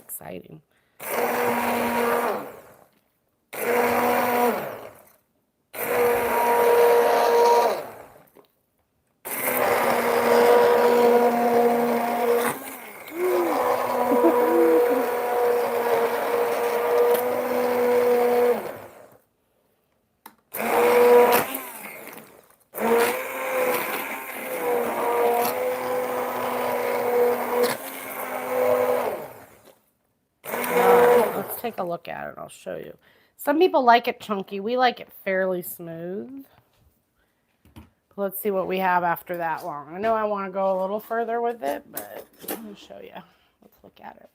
Exciting. Take a look at it. I'll show you. Some people like it chunky. We like it fairly smooth. Let's see what we have after that long. I know I want to go a little further with it, but I'm going to show you. Let's look at it.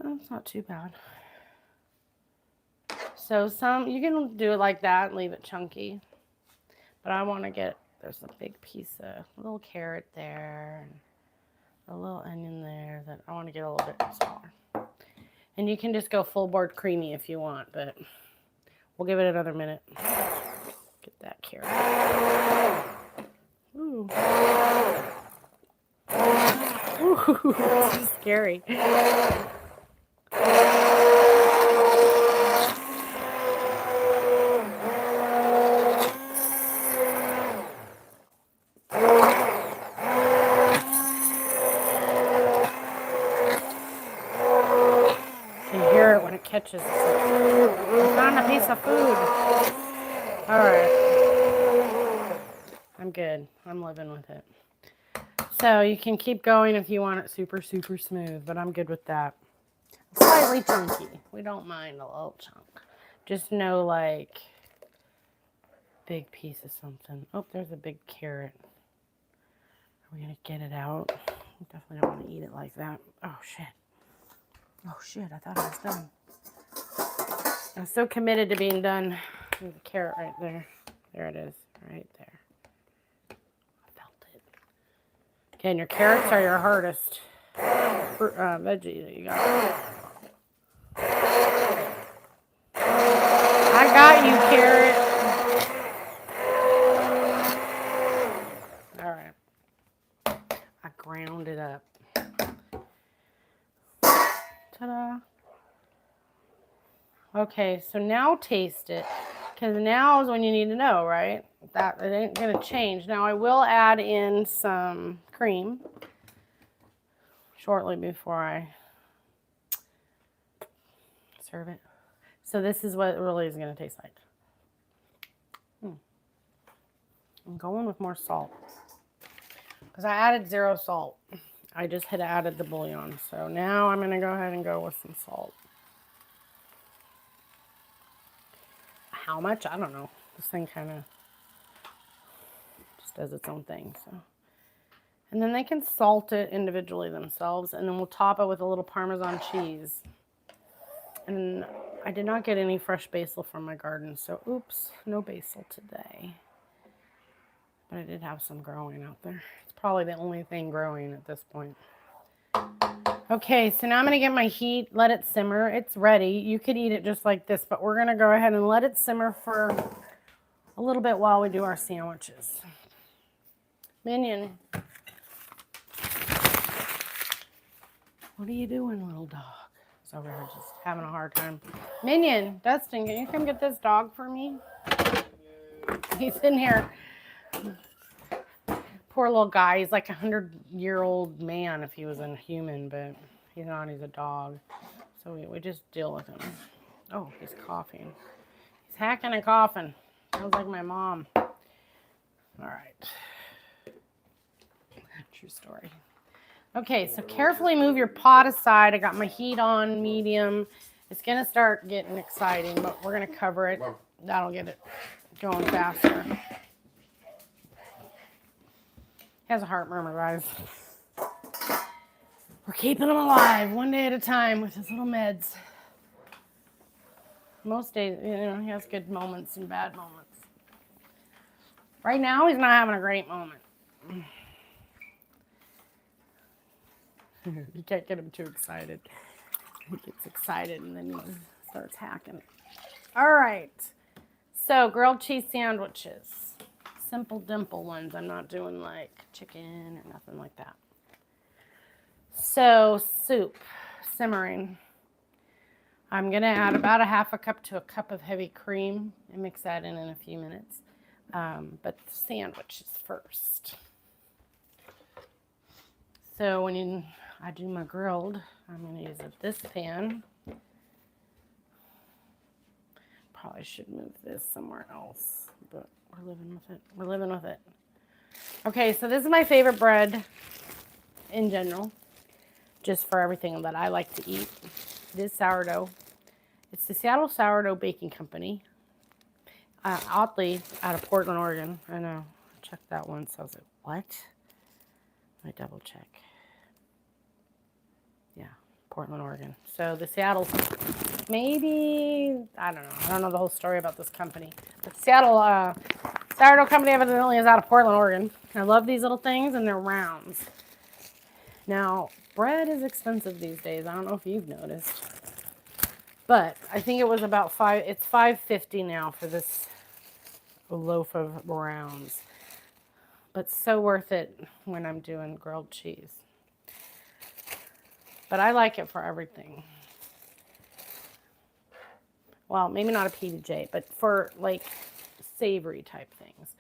Oh, it's not too bad. So you can do it like that and leave it chunky. But I want to get, there's a big piece of, a little carrot there, and a little onion there that I want to get a little bit smaller. And you can just go full board creamy if you want, but we'll give it another minute. Get that carrot. Ooh. Ooh, that's scary. Catches. I found a piece of food. Alright. I'm good. I'm living with it. So you can keep going if you want it super, super smooth, but I'm good with that. Slightly chunky. We don't mind a little chunk. Just no, like, big piece of something. Oh, there's a big carrot. Are we going to get it out? I definitely don't want to eat it like that. Oh, shit. Oh, shit. I thought I was done. I'm so committed to being done. There's a carrot right there. There it is, right there. I felt it. Okay, and your carrots are your hardest veggie that you got. I got you, carrot. All right. I ground it up. Ta-da. Okay, so now taste it, because now is when you need to know, right? That it ain't gonna change. Now I will add in some cream. shortly before I serve it. So this is what it really is going to taste like. I'm going with more salt because I added 0 salt. I just had added the bouillon. So now I'm going to go ahead and go with some salt. How much? I don't know. This thing kind of just does its own thing. So, and then they can salt it individually themselves, and then we'll top it with a little Parmesan cheese. And I did not get any fresh basil from my garden, so oops, no basil today. But I did have some growing out there. It's probably the only thing growing at this point. Okay, so now I'm going to get my heat, let it simmer. It's ready. You could eat it just like this, but we're going to go ahead and let it simmer for a little bit while we do our sandwiches. Minion. What are you doing, little dog? He's over here just having a hard time. Minion, Dustin, can you come get this dog for me? He's in here. Poor little guy. He's like a 100-year-old man if he was a human, but he's not. He's a dog. So we just deal with him. Oh, he's coughing. He's hacking and coughing. Sounds like my mom. All right. True story. Okay, so carefully move your pot aside. I got my heat on medium. It's going to start getting exciting, but we're going to cover it. That'll get it going faster. He has a heart murmur, guys. We're keeping him alive one day at a time with his little meds. Most days, you know, he has good moments and bad moments. Right now, he's not having a great moment. You can't get him too excited. He gets excited and then he starts hacking. All right. So, grilled cheese sandwiches. Simple dimple ones. I'm not doing like chicken or nothing like that. So, soup, simmering. I'm going to add about a half a cup to a cup of heavy cream and mix that in a few minutes. But the sandwiches first. So when I do my grilled, I'm going to use this pan. Probably should move this somewhere else, but we're living with it. We're living with it. Okay, so this is my favorite bread in general, just for everything that I like to eat. It is sourdough. It's the Seattle Sourdough Baking Company. Oddly, out of Portland, Oregon. I know. I checked that once. I was like, what? Let me double check. Yeah, Portland, Oregon. So the Seattle, maybe, I don't know. I don't know the whole story about this company. But Seattle Sourdough Company evidently is out of Portland, Oregon. I love these little things, and they're rounds. Now, bread is expensive these days. I don't know if you've noticed. But I think it was about it's $5.50 now for this loaf of rounds. But so worth it when I'm doing grilled cheese. But I like it for everything. Well, maybe not a PBJ, but for like savory type things.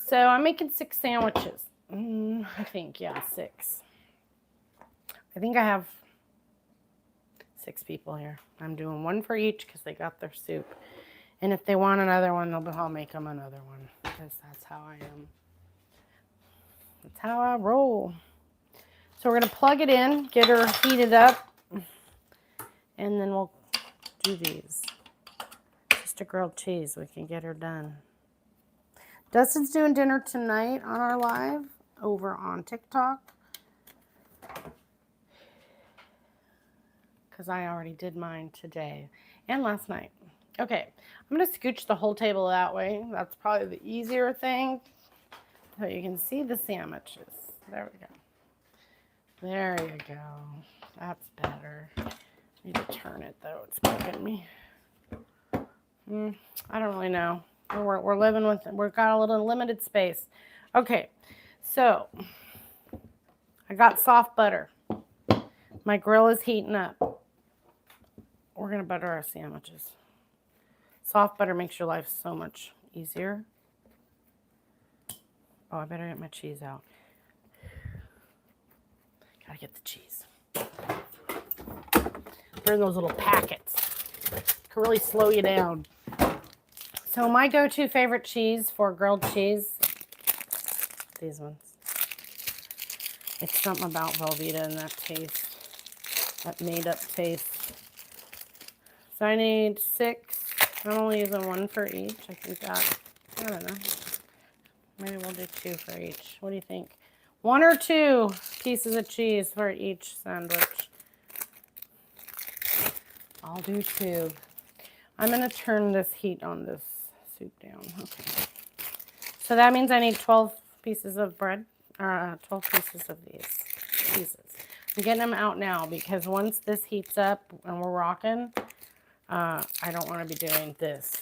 So I'm making 6 sandwiches. I think, yeah, 6. I think I have 6 people here. I'm doing 1 for each because they got their soup. And if they want another one, I'll make them another one. Because that's how I am. That's how I roll. So we're going to plug it in, get her heated up, and then we'll do these. Just a grilled cheese. We can get her done. Dustin's doing dinner tonight on our live over on TikTok. Because I already did mine today and last night. Okay, I'm going to scooch the whole table that way. That's probably the easier thing. So you can see the sandwiches. There we go. There you go. That's better. I need to turn it though. It's bugging me. I don't really know. We're living with it. We've got a little limited space. Okay, so I got soft butter. My grill is heating up. We're going to butter our sandwiches. Soft butter makes your life so much easier. Oh, I better get my cheese out. Gotta get the cheese. They're in those little packets. Can really slow you down. So my go-to favorite cheese for grilled cheese, these ones. It's something about Velveeta and that taste, that made-up taste. So I need 6. I'm only using 1 for each. I think that, I don't know. Maybe we'll do 2 for each. What do you think? 1 or 2 pieces of cheese for each sandwich. I'll do 2. I'm going to turn this heat on this soup down. Okay. So that means I need 12 pieces of bread, 12 pieces of these pieces. I'm getting them out now because once this heats up and we're rocking, I don't want to be doing this.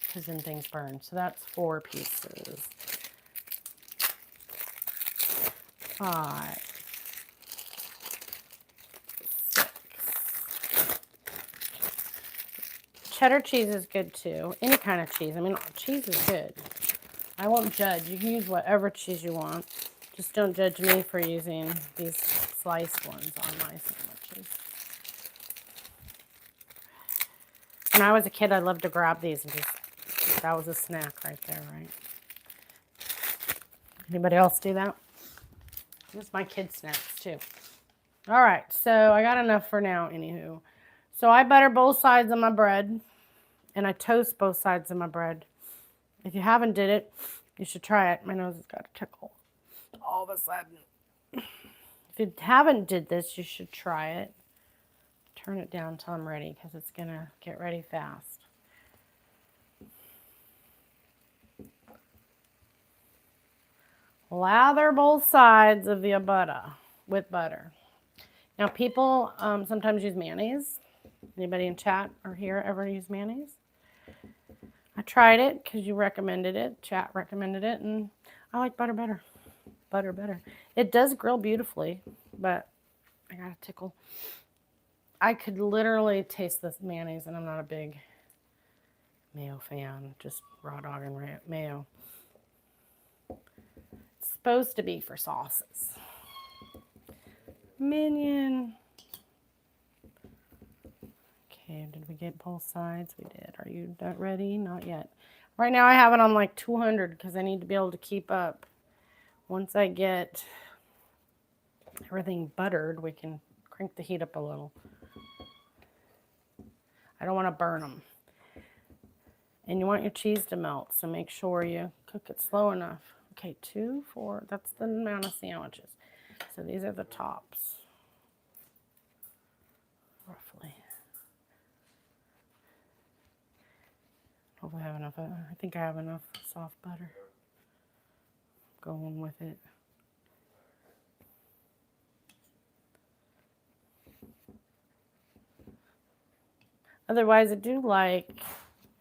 Because then things burn. So that's 4 pieces. 5. 6. Cheddar cheese is good too. Any kind of cheese. I mean, cheese is good. I won't judge. You can use whatever cheese you want. Just don't judge me for using these sliced ones on my sandwiches. When I was a kid, I loved to grab these and just, that was a snack right there, right? Anybody else do that? That's my kid snacks too. All right, so I got enough for now, anywho. So I butter both sides of my bread, and I toast both sides of my bread. If you haven't did it, you should try it. My nose has got a tickle all of a sudden. If you haven't did this, you should try it. Turn it down until I'm ready because it's going to get ready fast. Lather both sides of the butter with butter. Now people sometimes use mayonnaise. Anybody in chat or here ever use mayonnaise? I tried it because you recommended it. Chat recommended it, and I like butter better. Butter better. It does grill beautifully, but I got a tickle. I could literally taste this mayonnaise, and I'm not a big mayo fan. Just raw dog and mayo. It's supposed to be for sauces. Minion. Okay, did we get both sides? We did. Are you ready? Not yet. Right now I have it on like 200 because I need to be able to keep up. Once I get everything buttered, we can crank the heat up a little. I don't want to burn them. And you want your cheese to melt, so make sure you cook it slow enough. Okay, 2, 4, that's the amount of sandwiches. So these are the tops. Roughly. Hopefully I have enough. I think I have enough soft butter going with it. Otherwise, I do like,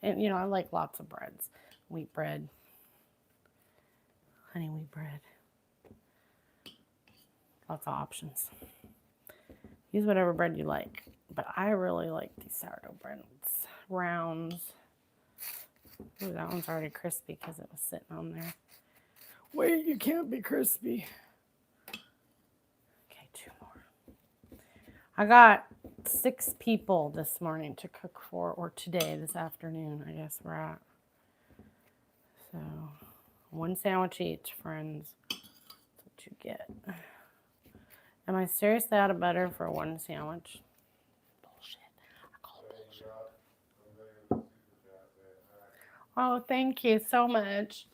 and you know, I like lots of breads. Wheat bread, honey wheat bread. Lots of options. Use whatever bread you like. But I really like these sourdough breads. Rounds. Ooh, that one's already crispy because it was sitting on there. Wait, you can't be crispy. Okay, 2 more. I got 6 people this morning to cook for, or today, this afternoon, I guess we're at. So, 1 sandwich each, friends. That's what you get. Am I seriously out of butter for 1 sandwich? Bullshit. I call bullshit. Oh, thank you so much.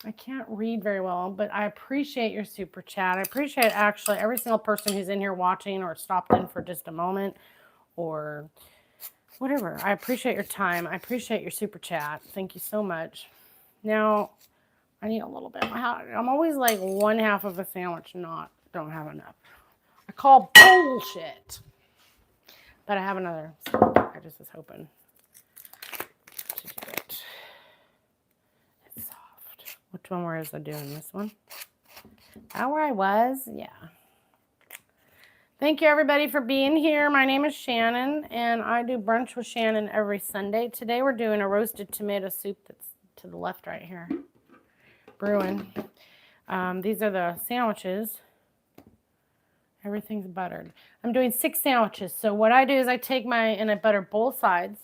I can't read very well, but I appreciate your super chat. I appreciate actually every single person who's in here watching or stopped in for just a moment or whatever. I appreciate your time. I appreciate your super chat. Thank you so much. Now, I need a little bit. I'm always like 1/2 of a sandwich, don't have enough. I call bullshit. But I have another. So I just was hoping to do it. It's soft. Which one was I doing? This one? That where I was? Yeah. Thank you everybody for being here. My name is Shannon and I do brunch with Shannon every Sunday. Today we're doing a roasted tomato soup that's to the left right here. Brewing. These are the sandwiches. Everything's buttered. I'm doing 6 sandwiches. So what I do is I take and I butter both sides.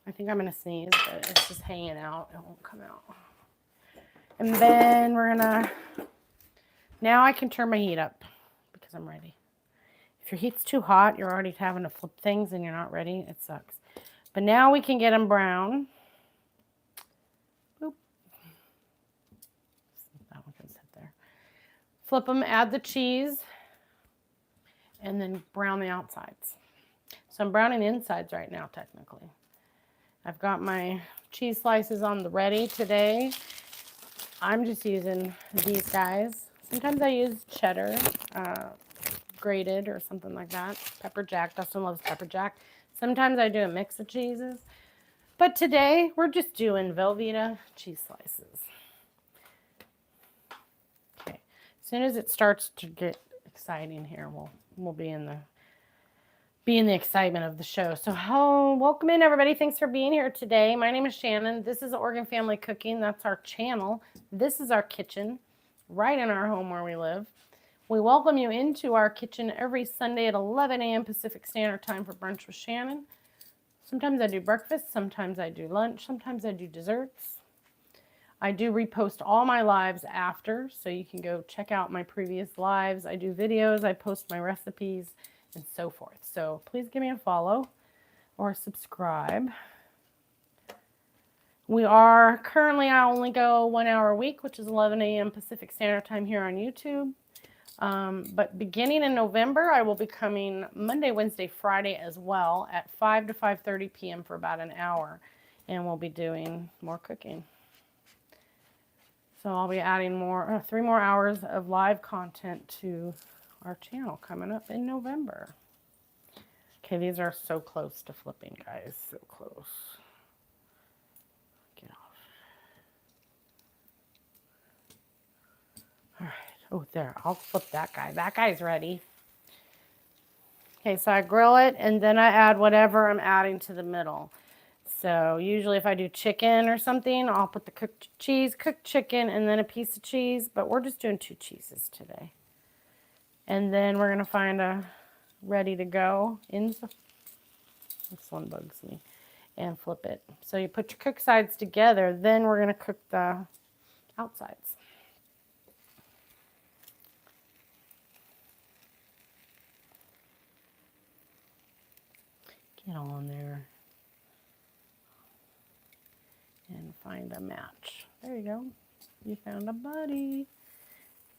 I think I'm going to sneeze, but it's just hanging out. It won't come out. And then we're going to, now I can turn my heat up because I'm ready. If your heat's too hot, you're already having to flip things and you're not ready. It sucks. But now we can get them brown. Boop. That one can sit there. Flip them, add the cheese, and then brown the outsides. So I'm browning the insides right now, technically. I've got my cheese slices on the ready today. I'm just using these guys. Sometimes I use cheddar, grated or something like that. Pepper jack. Dustin loves pepper jack. Sometimes I do a mix of cheeses. But today we're just doing Velveeta cheese slices. Okay. As soon as it starts to get exciting here, we'll be in the excitement of the show. So welcome in, everybody. Thanks for being here today. My name is Shannon. This is Oregon Family Cooking. That's our channel. This is our kitchen right in our home where we live. We welcome you into our kitchen every Sunday at 11 a.m. Pacific Standard Time for Brunch with Shannon. Sometimes I do breakfast. Sometimes I do lunch. Sometimes I do desserts. I do repost all my lives after, so you can go check out my previous lives. I do videos. I post my recipes and so forth. So please give me a follow or subscribe. We are currently, I only go 1 hour a week, which is 11 a.m. Pacific Standard Time here on YouTube. But beginning in November, I will be coming Monday, Wednesday, Friday as well at 5 to 5:30 p.m. for about an hour. And we'll be doing more cooking. So I'll be adding 3 more hours of live content to our channel coming up in November. Okay, these are so close to flipping, guys. So close. Get off. All right. Oh, there. I'll flip that guy. That guy's ready. Okay, so I grill it, and then I add whatever I'm adding to the middle. So usually if I do chicken or something, I'll put the cooked cheese, cooked chicken, and then a piece of cheese. But we're just doing 2 cheeses today. And then we're going to find a ready to go inside. This one bugs me. And flip it. So you put your cooked sides together. Then we're going to cook the outsides. Get on there. And find a match. There you go. You found a buddy.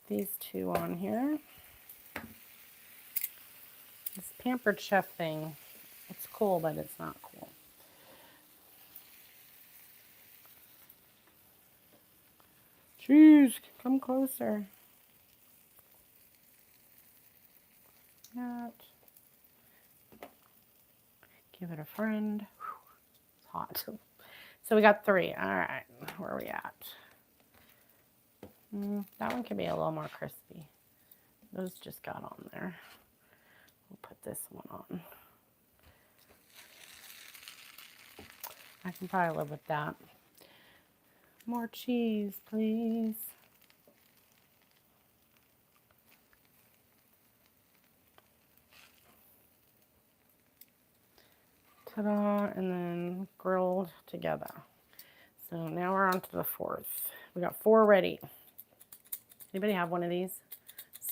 These 2 on here. This Pampered Chef thing, it's cool, but it's not cool. Jeez, come closer. That. Give it a friend. Whew, it's hot. So we got 3. All right, where are we at? That one could be a little more crispy. Those just got on there. We'll put this one on. I can probably live with that. More cheese, please. Ta-da, and then grilled together. So now we're on to the 4th. We got 4 ready. Anybody have one of these?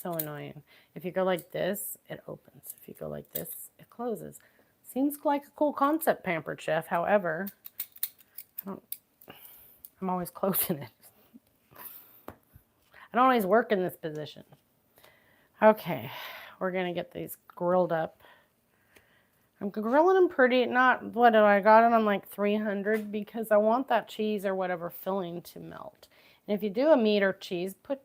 So annoying. If you go like this, it opens. If you go like this, it closes. Seems like a cool concept, Pampered Chef. However, I'm always closing it. I don't always work in this position. Okay, we're going to get these grilled up. I'm grilling them pretty, I got it on like 300 because I want that cheese or whatever filling to melt. And if you do a meat or cheese, put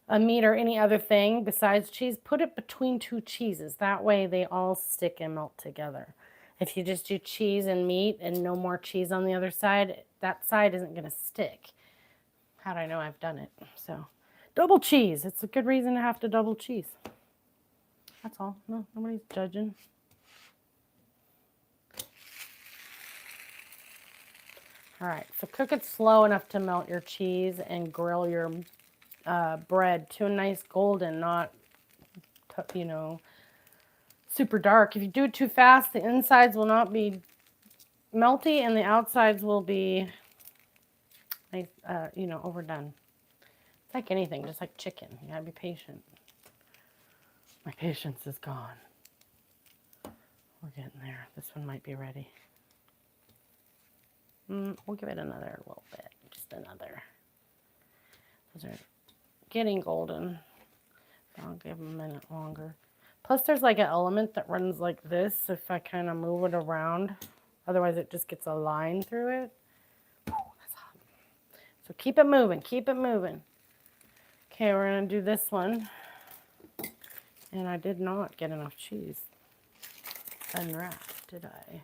a meat or any other thing besides cheese, put it between 2 cheeses. That way they all stick and melt together. If you just do cheese and meat and no more cheese on the other side, that side isn't going to stick. How'd I know? I've done it. So double cheese. It's a good reason to have to double cheese. That's all. No, nobody's judging. All right, so cook it slow enough to melt your cheese and grill your bread to a nice golden, not you know, super dark. If you do it too fast, the insides will not be melty and the outsides will be, you know, overdone. It's like anything, just like chicken. You gotta be patient. My patience is gone. We're getting there. This one might be ready. We'll give it another little bit, just another. Those are getting golden. I'll give them a minute longer. Plus there's like an element that runs like this if I kind of move it around. Otherwise it just gets a line through it. Ooh, that's hot. So keep it moving, keep it moving. Okay, we're gonna do this one. And I did not get enough cheese unwrapped, did I?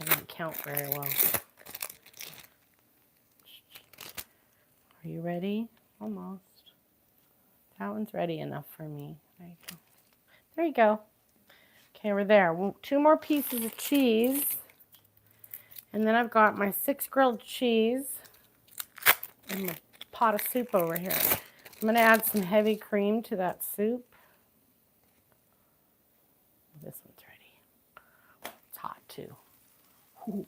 I didn't count very well. Are you ready? Almost. That one's ready enough for me. There you go. There you go. Okay, we're there. 2 more pieces of cheese. And then I've got my 6 grilled cheese and my pot of soup over here. I'm going to add some heavy cream to that soup. This one's ready. It's hot too. Ooh.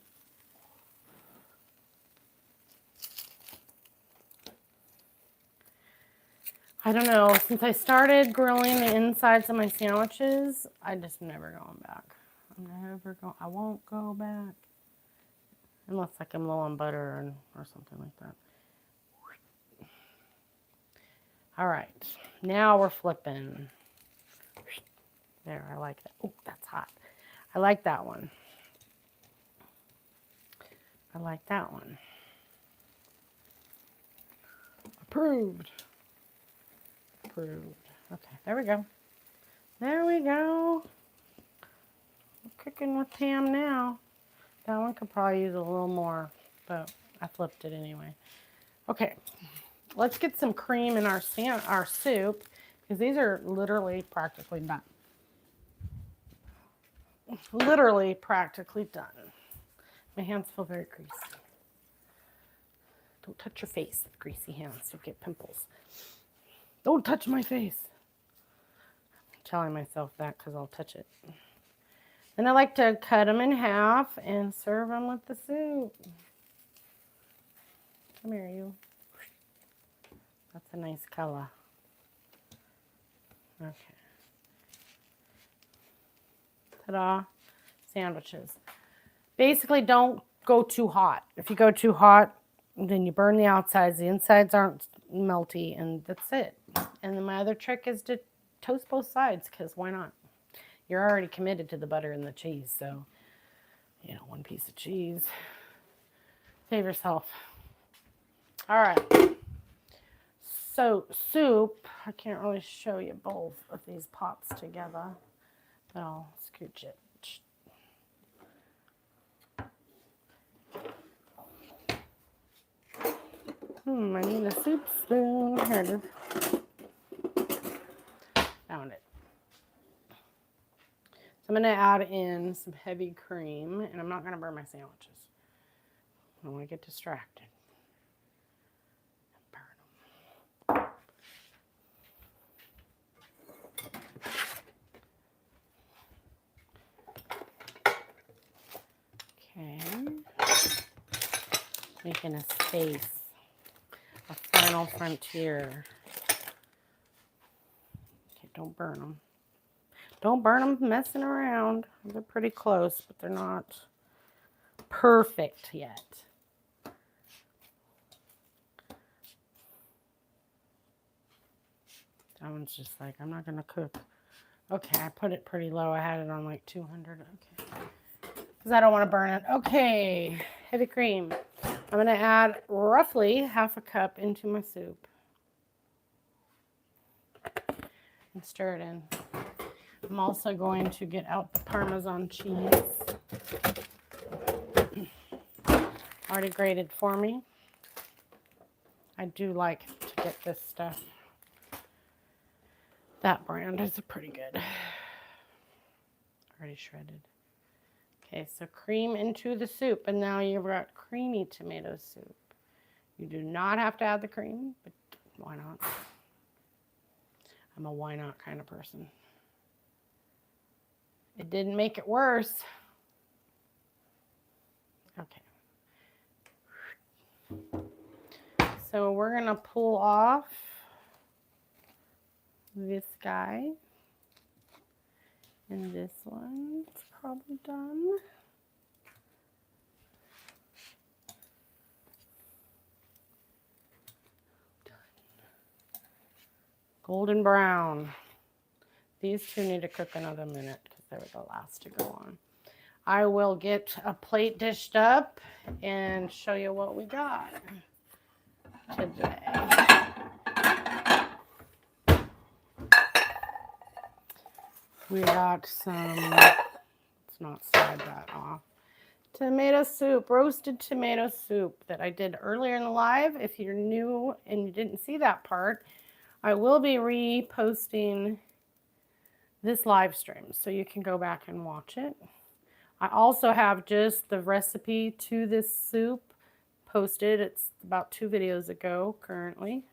I don't know, since I started grilling the insides of my sandwiches, I just never going back. I won't go back. Unless like I'm low on butter or something like that. All right, now we're flipping. There, I like that. Oh, that's hot. I like that one. I like that one. Approved. Approved. Okay, there we go. There we go. We're cooking with Pam now. That one could probably use a little more, but I flipped it anyway. Okay, let's get some cream in our soup because these are literally practically done. Literally practically done. My hands feel very greasy. Don't touch your face with greasy hands. You'll get pimples. Don't touch my face. I'm telling myself that because I'll touch it. And I like to cut them in half and serve them with the soup. Come here, you. That's a nice color. Okay. Ta-da. Sandwiches. Basically, don't go too hot. If you go too hot, then you burn the outsides. The insides aren't melty, and that's it. And then my other trick is to toast both sides, because why not? You're already committed to the butter and the cheese, so, you know, 1 piece of cheese. Save yourself. All right. So, soup. I can't really show you both of these pots together, but I'll scooch it. I need a soup spoon. Here it is. Found it. So I'm going to add in some heavy cream, and I'm not going to burn my sandwiches. I don't want to get distracted. Burn them. Okay. Making a space. A final frontier. Okay, don't burn them. Don't burn them messing around. They're pretty close, but they're not perfect yet. That one's just like, I'm not going to cook. Okay, I put it pretty low. I had it on like 200. Okay. Because I don't want to burn it. Okay, heavy cream. I'm going to add roughly ½ a cup into my soup. And stir it in. I'm also going to get out the Parmesan cheese. Already grated for me. I do like to get this stuff. That brand is pretty good. Already shredded. Okay, so cream into the soup, and now you've got creamy tomato soup. You do not have to add the cream, but why not? I'm a why not kind of person. It didn't make it worse. Okay. So we're going to pull off this guy. And this one's probably done. Golden brown. These two need to cook another minute because they were the last to go on. I will get a plate dished up and show you what we got today. We got some, let's not slide that off, tomato soup, roasted tomato soup that I did earlier in the live. If you're new and you didn't see that part, I will be reposting this live stream so you can go back and watch it. I also have just the recipe to this soup posted. It's about 2 videos ago currently.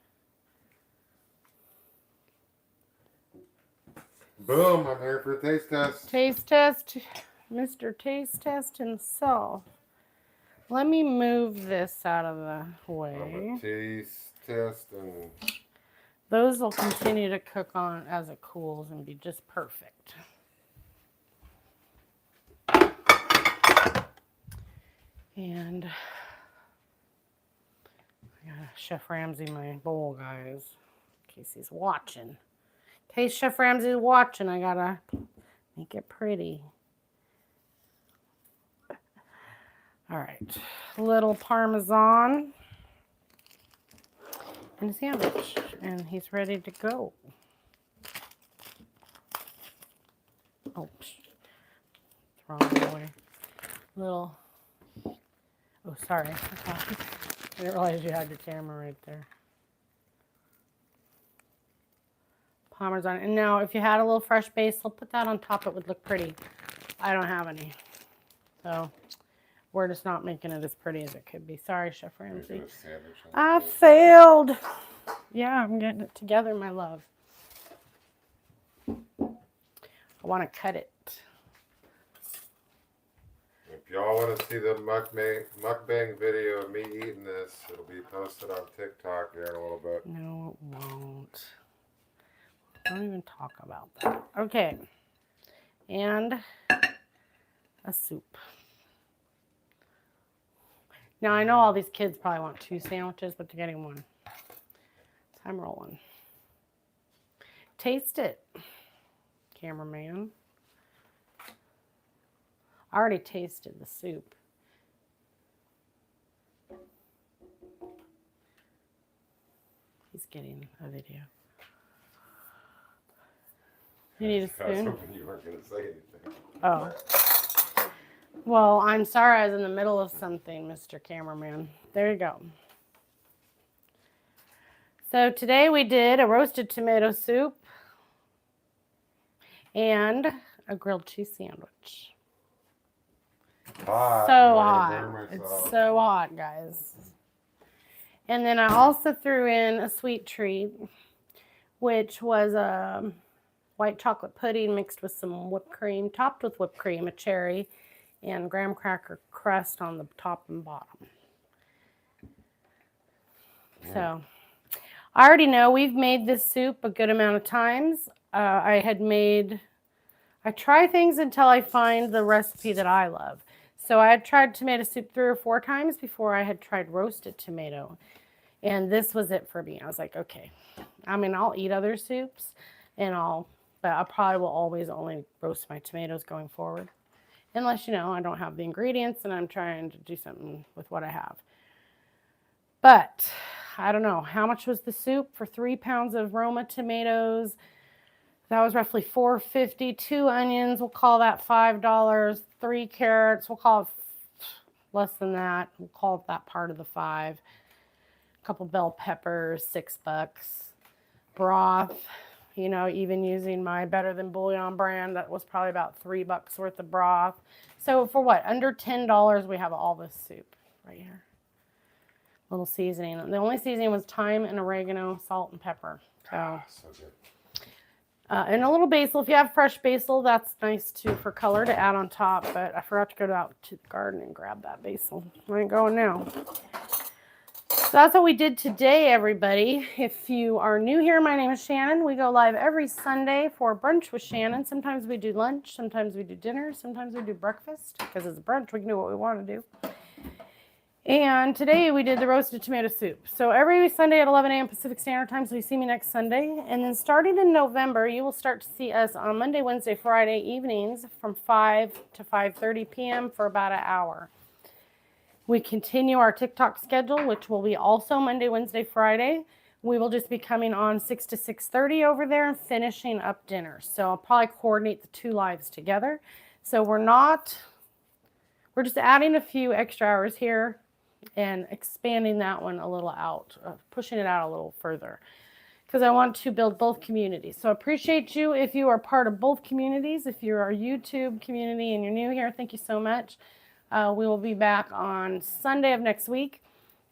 Boom, I'm here for a taste test.
Taste test, Mr. Taste Test himself. Let me move this out of the way.
Taste test and...
Those will continue to cook on as it cools and be just perfect. And I got Chef Ramsay my bowl, guys, in case he's watching. In case Chef Ramsay's watching, I gotta make it pretty. All right, little Parmesan and a sandwich, and he's ready to go. Oh, throw it away. Little, oh, sorry. I didn't realize you had your camera right there. Parmesan. And now, if you had a little fresh basil, put that on top. It would look pretty. I don't have any. So, we're just not making it as pretty as it could be. Sorry, Chef Ramsay. I failed. Yeah, I'm getting it together, my love. I want to cut it.
If y'all want to see the mukbang video of me eating this, it'll be posted on TikTok here in a little bit.
No, it won't. Don't even talk about that. Okay. And a soup. Now, I know all these kids probably want 2 sandwiches, but they're getting 1. I'm rolling. Taste it, cameraman. I already tasted the soup. He's getting a video. You need a spoon?
I was hoping you weren't going to say anything.
Oh. Well, I'm sorry I was in the middle of something, Mr. Cameraman. There you go. So today we did a roasted tomato soup and a grilled cheese sandwich.
Hot.
So hot. It's so hot, guys. And then I also threw in a sweet treat, which was a white chocolate pudding mixed with some whipped cream, topped with whipped cream, a cherry, and graham cracker crust on the top and bottom. So I already know we've made this soup a good amount of times. I try things until I find the recipe that I love. So I had tried tomato soup 3 or 4 times before I had tried roasted tomato. And this was it for me. I was like, okay. I mean, I'll eat other soups, but I probably will always only roast my tomatoes going forward. Unless, I don't have the ingredients and I'm trying to do something with what I have. But I don't know. How much was the soup for 3 pounds of Roma tomatoes? That was roughly $4.50. 2 onions, we'll call that $5. 3 carrots, we'll call it less than that. We'll call it that part of the 5. A couple bell peppers, $6. Broth, even using my Better Than Bouillon brand, that was probably about $3 worth of broth. So for what? Under $10, we have all this soup right here. Little seasoning. The only seasoning was thyme and oregano, salt and pepper. So
So good.
And a little basil. If you have fresh basil, that's nice too for color to add on top. But I forgot to go out to the garden and grab that basil. I ain't going now. So that's what we did today, everybody. If you are new here, my name is Shannon. We go live every Sunday for brunch with Shannon. Sometimes we do lunch, sometimes we do dinner, sometimes we do breakfast. Because it's brunch, we can do what we want to do. And today we did the roasted tomato soup. So every Sunday at 11 a.m. Pacific Standard Time, so you see me next Sunday. And then starting in November, you will start to see us on Monday, Wednesday, Friday evenings from 5 to 5:30 p.m. for about an hour. We continue our TikTok schedule, which will be also Monday, Wednesday, Friday. We will just be coming on 6 to 6:30 over there and finishing up dinner. So I'll probably coordinate the two lives together. So we're just adding a few extra hours here and expanding that one a little out, pushing it out a little further because I want to build both communities. So I appreciate you if you are part of both communities. If you're our YouTube community and you're new here, thank you so much. We will be back on Sunday of next week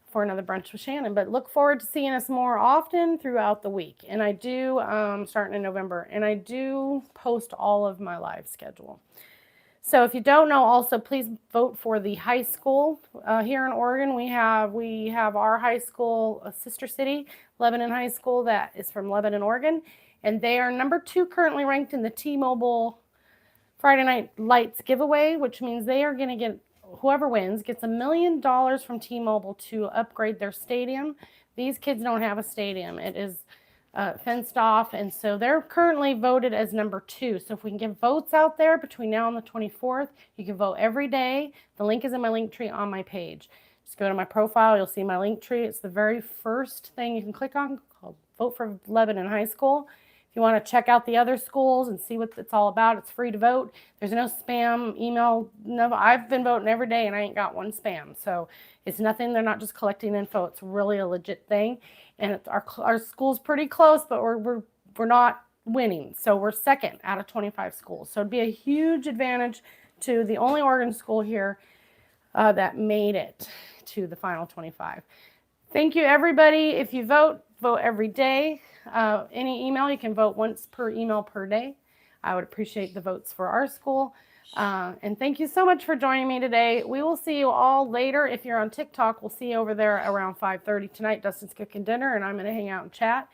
for another brunch with Shannon. But look forward to seeing us more often throughout the week. And I do, starting in November, and I do post all of my live schedule. So if you don't know, also please vote for the high school here in Oregon. We have our high school, sister city, Lebanon High School, that is from Lebanon, Oregon, and they are number 2 currently ranked in the T-Mobile Friday Night Lights giveaway, which means they are going to get, whoever wins gets $1 million from T-Mobile to upgrade their stadium. These kids don't have a stadium. It is fenced off, and so they're currently voted as number 2. So if we can get votes out there between now and the 24th, you can vote every day. The link is in my link tree on my page. Just go to my profile, you'll see my link tree. It's the very first thing you can click on called Vote for Lebanon High School. If you want to check out the other schools and see what it's all about, it's free to vote. There's no spam email. No, I've been voting every day and I ain't got one spam. So it's nothing. They're not just collecting info. It's really a legit thing. And it's our school's pretty close, but we're not winning. So we're second out of 25 schools. So it'd be a huge advantage to the only Oregon school here that made it to the final 25. Thank you, everybody. If you vote every day. Any email, you can vote once per email per day. I would appreciate the votes for our school. And thank you so much for joining me today. We will see you all later. If you're on TikTok, we'll see you over there around 5:30 tonight. Dustin's cooking dinner, and I'm going to hang out and chat.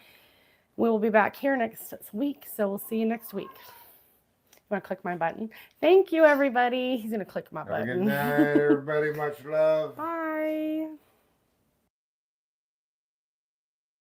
We will be back here next week, so we'll see you next week. You want to click my button? Thank you, everybody. He's going to click my button.
Good night, everybody. Much love.
Bye.